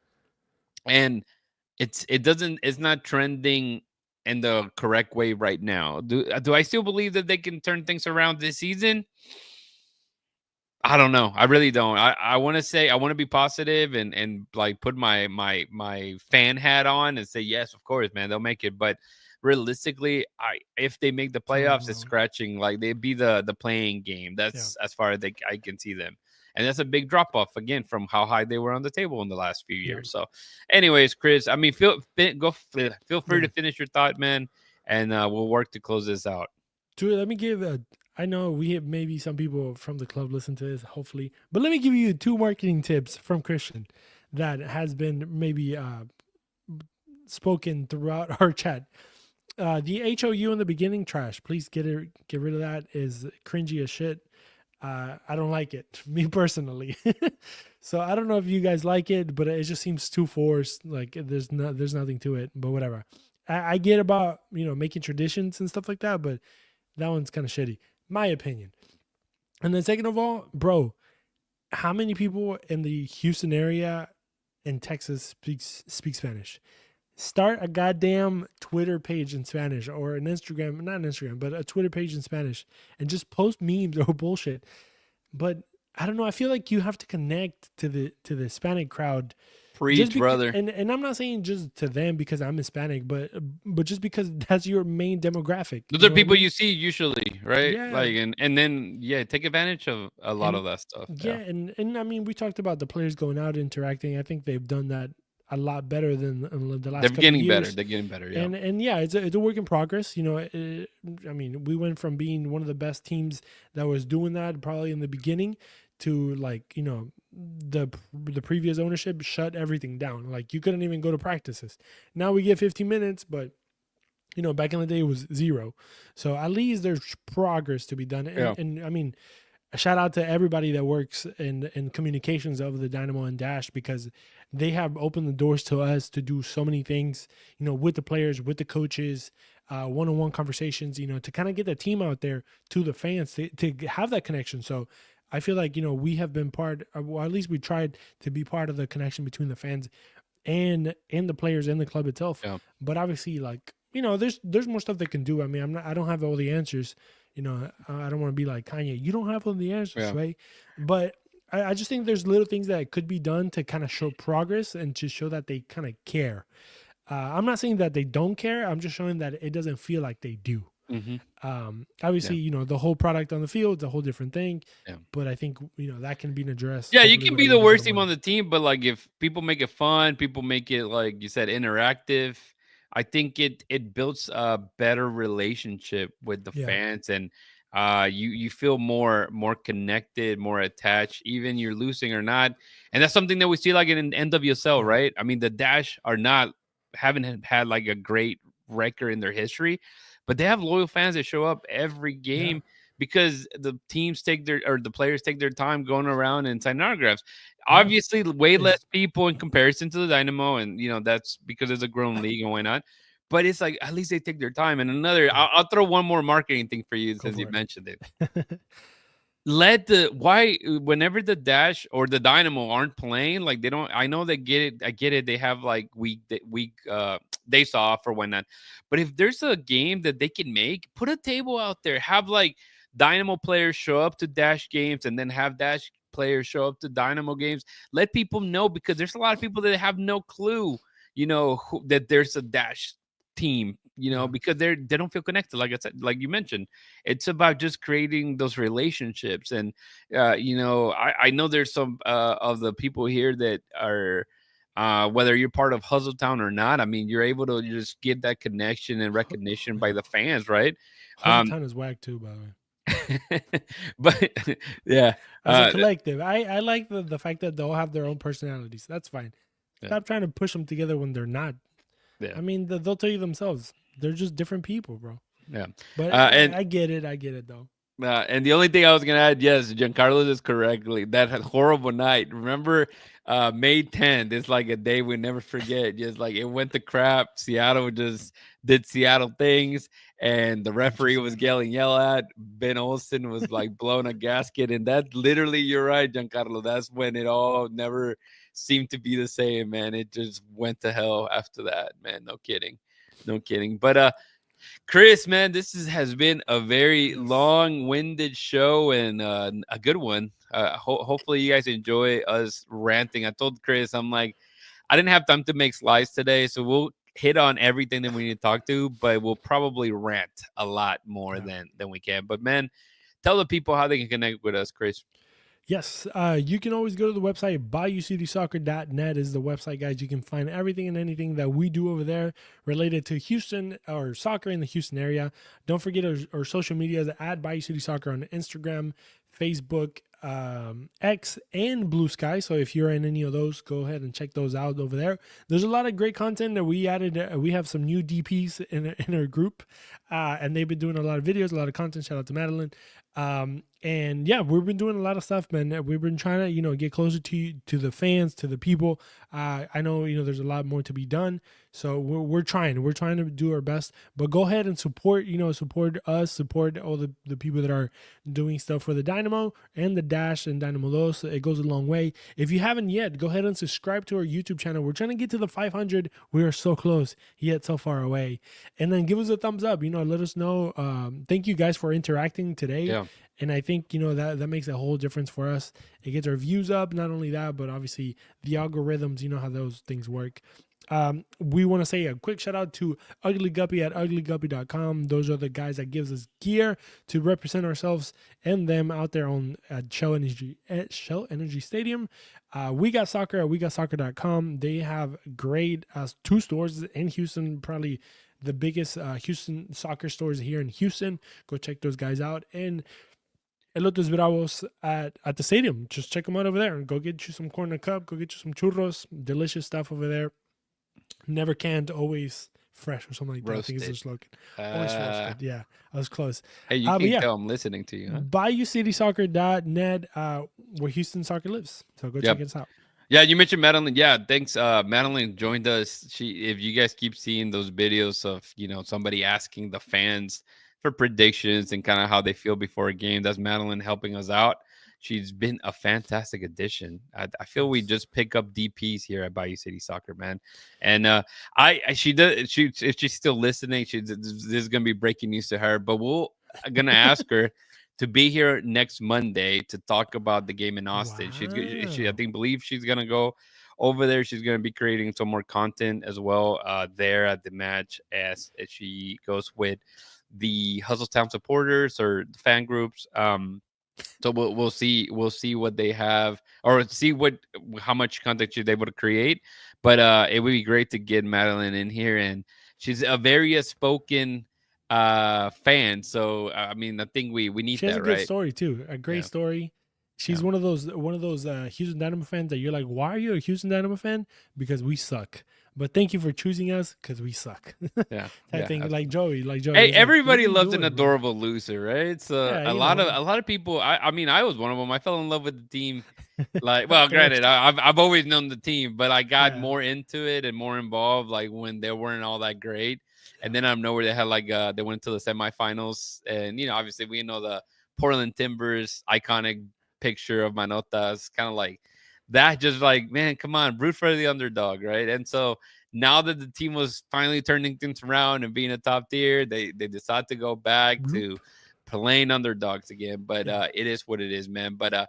and it's not trending in the correct way right now. Do I still believe that they can turn things around this season? I don't know. I really don't. I want to say I want to be positive and like put my fan hat on and say yes, of course, man, they'll make it. But realistically, if they make the something playoffs, it's wrong. scratching like they'd be the playing game. Yeah, That's as far as I can see them. And that's a big drop off again from how high they were on the table in the last few yeah, years. So, anyways, Chris, I mean, feel free yeah. to finish your thought, man, and we'll work to close this out. Let me give I know we have maybe some people from the club listen to this, hopefully. But let me give you 2 marketing tips from Christian that has been maybe spoken throughout our chat. The HOU in the beginning, trash. Please get rid of that. Is cringy as shit. I don't like it, me personally. So I don't know if you guys like it, but it just seems too forced. Like there's nothing to it. But whatever. I get about making traditions and stuff like that, but that one's kind of shitty, my opinion. And then second of all, bro, how many people in the Houston area in Texas speak Spanish? Start a goddamn Twitter page in Spanish or an Instagram, not an Instagram, but a Twitter page in Spanish, and just post memes or bullshit. But I don't know. I feel like you have to connect to the Hispanic crowd. Preach, brother. And I'm not saying just to them because I'm Hispanic, but just because that's your main demographic. Those are people you see usually, right? Yeah. Like and then take advantage of a lot of that stuff. Yeah, and I mean we talked about the players going out interacting. I think they've done that a lot better than the last. They're getting better. They're getting better. Yeah. And yeah, it's a work in progress. I mean, we went from being one of the best teams that was doing that probably in the beginning to the previous ownership shut everything down. Like you couldn't even go to practices. Now we get 15 minutes, but back in the day it was 0. So at least there's progress to be done. And I mean, a shout out to everybody that works in communications of the Dynamo and Dash, because they have opened the doors to us to do so many things, with the players, with the coaches, one-on-one conversations, to kind of get the team out there to the fans to have that connection. So I feel like, we have been part, or at least we tried to be part of the connection between the fans and the players and the club itself. Yeah. But obviously, like, there's more stuff they can do. I mean, I don't have all the answers. I don't want to be like Kanye. You don't have all the answers, right? But I just think there's little things that could be done to kind of show progress and to show that they kind of care. I'm not saying that they don't care. I'm just showing that it doesn't feel like they do. Mm-hmm. Obviously, the whole product on the field is a whole different thing. Yeah. But I think that can be addressed. Yeah, you can be the worst team on the team, but like if people make it fun, people make it, like you said, interactive, I think it builds a better relationship with the fans, and you feel more connected, more attached, even you're losing or not. And that's something that we see like in NWSL, right? I mean, the Dash haven't had like a great record in their history, but they have loyal fans that show up every game because the players take their time going around and signing autographs. Obviously, way less people in comparison to the Dynamo, and that's because it's a grown league and why not. But it's like at least they take their time. And I'll throw one more marketing thing for you since you mentioned it. Whenever the Dash or the Dynamo aren't playing, like they don't. I know they get it. I get it. They have like week days off or whatnot. But if there's a game that they can make, put a table out there. Have like Dynamo players show up to Dash games, and then have Dash players show up to Dynamo games. Let people know, because there's a lot of people that have no clue, that there's a Dash team, because they don't feel connected. Like I said, like you mentioned, it's about just creating those relationships. And I know there's some of the people here that are whether you're part of Hustle Town or not, I mean, you're able to just get that connection and recognition by the fans, right? Hustle Town is whack too, by the way. But yeah, as a collective, I like the fact that they all have their own personalities. That's fine. Stop trying to push them together when they're not. I mean, they'll tell you themselves. They're just different people, bro. Yeah. But and I get it. I get it, though. And the only thing I was going to add, yes, Giancarlo is correctly. That horrible night. Remember, May 10th, it's like a day we never forget. Just like it went to crap. Seattle just did Seattle things. And the referee was getting yelled at. Ben Olsen was like blowing a gasket. And that literally, you're right, Giancarlo. That's when it all never seemed to be the same, man. It just went to hell after that, man. No kidding. But Chris, man, this has been a very long-winded show and a good one. Hopefully you guys enjoy us ranting. I told Chris, I'm like, I didn't have time to make slides today, so we'll hit on everything that we need to talk to, but we'll probably rant a lot more than we can. But man, tell the people how they can connect with us, Chris. Yes, you can always go to the website. BayouCitySoccer.net is the website, guys. You can find everything and anything that we do over there related to Houston or soccer in the Houston area. Don't forget our social medias at Bayou City Soccer on Instagram, Facebook, X, and Blue Sky. So if you're in any of those, go ahead and check those out over there. There's a lot of great content that we added. We have some new DPs in our group, and they've been doing a lot of videos, a lot of content. Shout out to Madeline. And yeah, we've been doing a lot of stuff, man. We've been trying to, get closer to the fans, to the people. I know, there's a lot more to be done. So we're trying to do our best, but go ahead and support us, support all the people that are doing stuff for the Dynamo and the Dash and Dynamo Dos. It goes a long way. If you haven't yet, go ahead and subscribe to our YouTube channel. We're trying to get to the 500. We are so close, yet so far away. And then give us a thumbs up, let us know. Thank you guys for interacting today. Yeah. And I think, that makes a whole difference for us. It gets our views up. Not only that, but obviously the algorithms, how those things work. We want to say a quick shout out to Ugly Guppy at uglyguppy.com. Those are the guys that gives us gear to represent ourselves and them out there on Shell Energy Stadium. We Got Soccer at wegotsoccer.com. They have great 2 stores in Houston, probably the biggest Houston soccer stores here in Houston. Go check those guys out. And Elotes Bravos at the stadium. Just check them out over there and go get you some corn in a cup. Go get you some churros. Delicious stuff over there. Never canned, always fresh or something like that. Roasted. I think it's their slogan. Always roasted. Yeah, I was close. Hey, you can tell I'm listening to you. Huh? BayouCitySoccer.net, where Houston soccer lives. So go check us out. Yeah, you mentioned Madeline. Yeah, thanks. Madeline joined us. If you guys keep seeing those videos of somebody asking the fans for predictions and kind of how they feel before a game, that's Madeline helping us out. She's been a fantastic addition. I feel we just pick up DPs here at Bayou City Soccer, man. And if she's still listening, this is gonna be breaking news to her. But I'm gonna ask her to be here next Monday to talk about the game in Austin. Wow. I believe she's gonna go over there. She's gonna be creating some more content as well there at the match as she goes with the Hustle Town supporters or the fan groups. So we'll see what they have or see how much content she's able to create. But it would be great to get Madeline in here, and she's a very outspoken fan. So I mean, I think we need she has that, a good right? story too. A great story. She's one of those Houston Dynamo fans that you're like, why are you a Houston Dynamo fan? Because we suck. But thank you for choosing us because we suck. Yeah. I think like Joey. Hey, everybody loves an adorable loser, right? So Yeah, a lot of people. I mean, I was one of them. I fell in love with the team. Like, well, granted, I've always known the team, but I got more into it and more involved. Like when they weren't all that great, and then out of nowhere they had they went to the semifinals, and obviously we know the Portland Timbers iconic picture of Manotas, kind of like that. Just like, man, come on, root for the underdog, right? And so now that the team was finally turning things around and being a top tier, they decide to go back to playing underdogs again. But it is what it is, man. But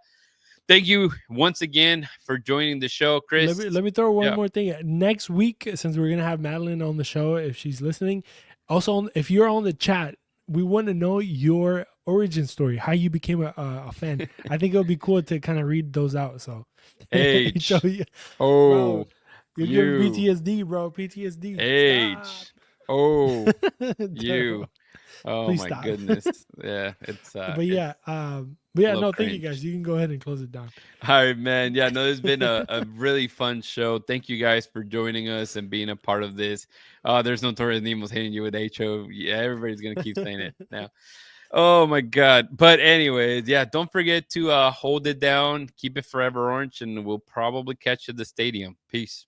thank you once again for joining the show, Chris. Let me throw one more thing. Next week, since we're gonna have Madeline on the show, if she's listening, also if you're on the chat, we want to know your origin story, how you became a fan. I think it'll be cool to kind of read those out. So, H O you're PTSD, bro. PTSD. H O U. Oh Please my stop. goodness. Yeah, it's but yeah, no, thank you guys. You can go ahead and close it down. All right, man. Yeah, no, it's been a really fun show. Thank you guys for joining us and being a part of this. There's Notorious Nemo's hitting you with HO. Yeah, everybody's gonna keep saying it now. Oh my God. But anyways, yeah, don't forget to hold it down, keep it forever orange, and we'll probably catch you at the stadium. Peace.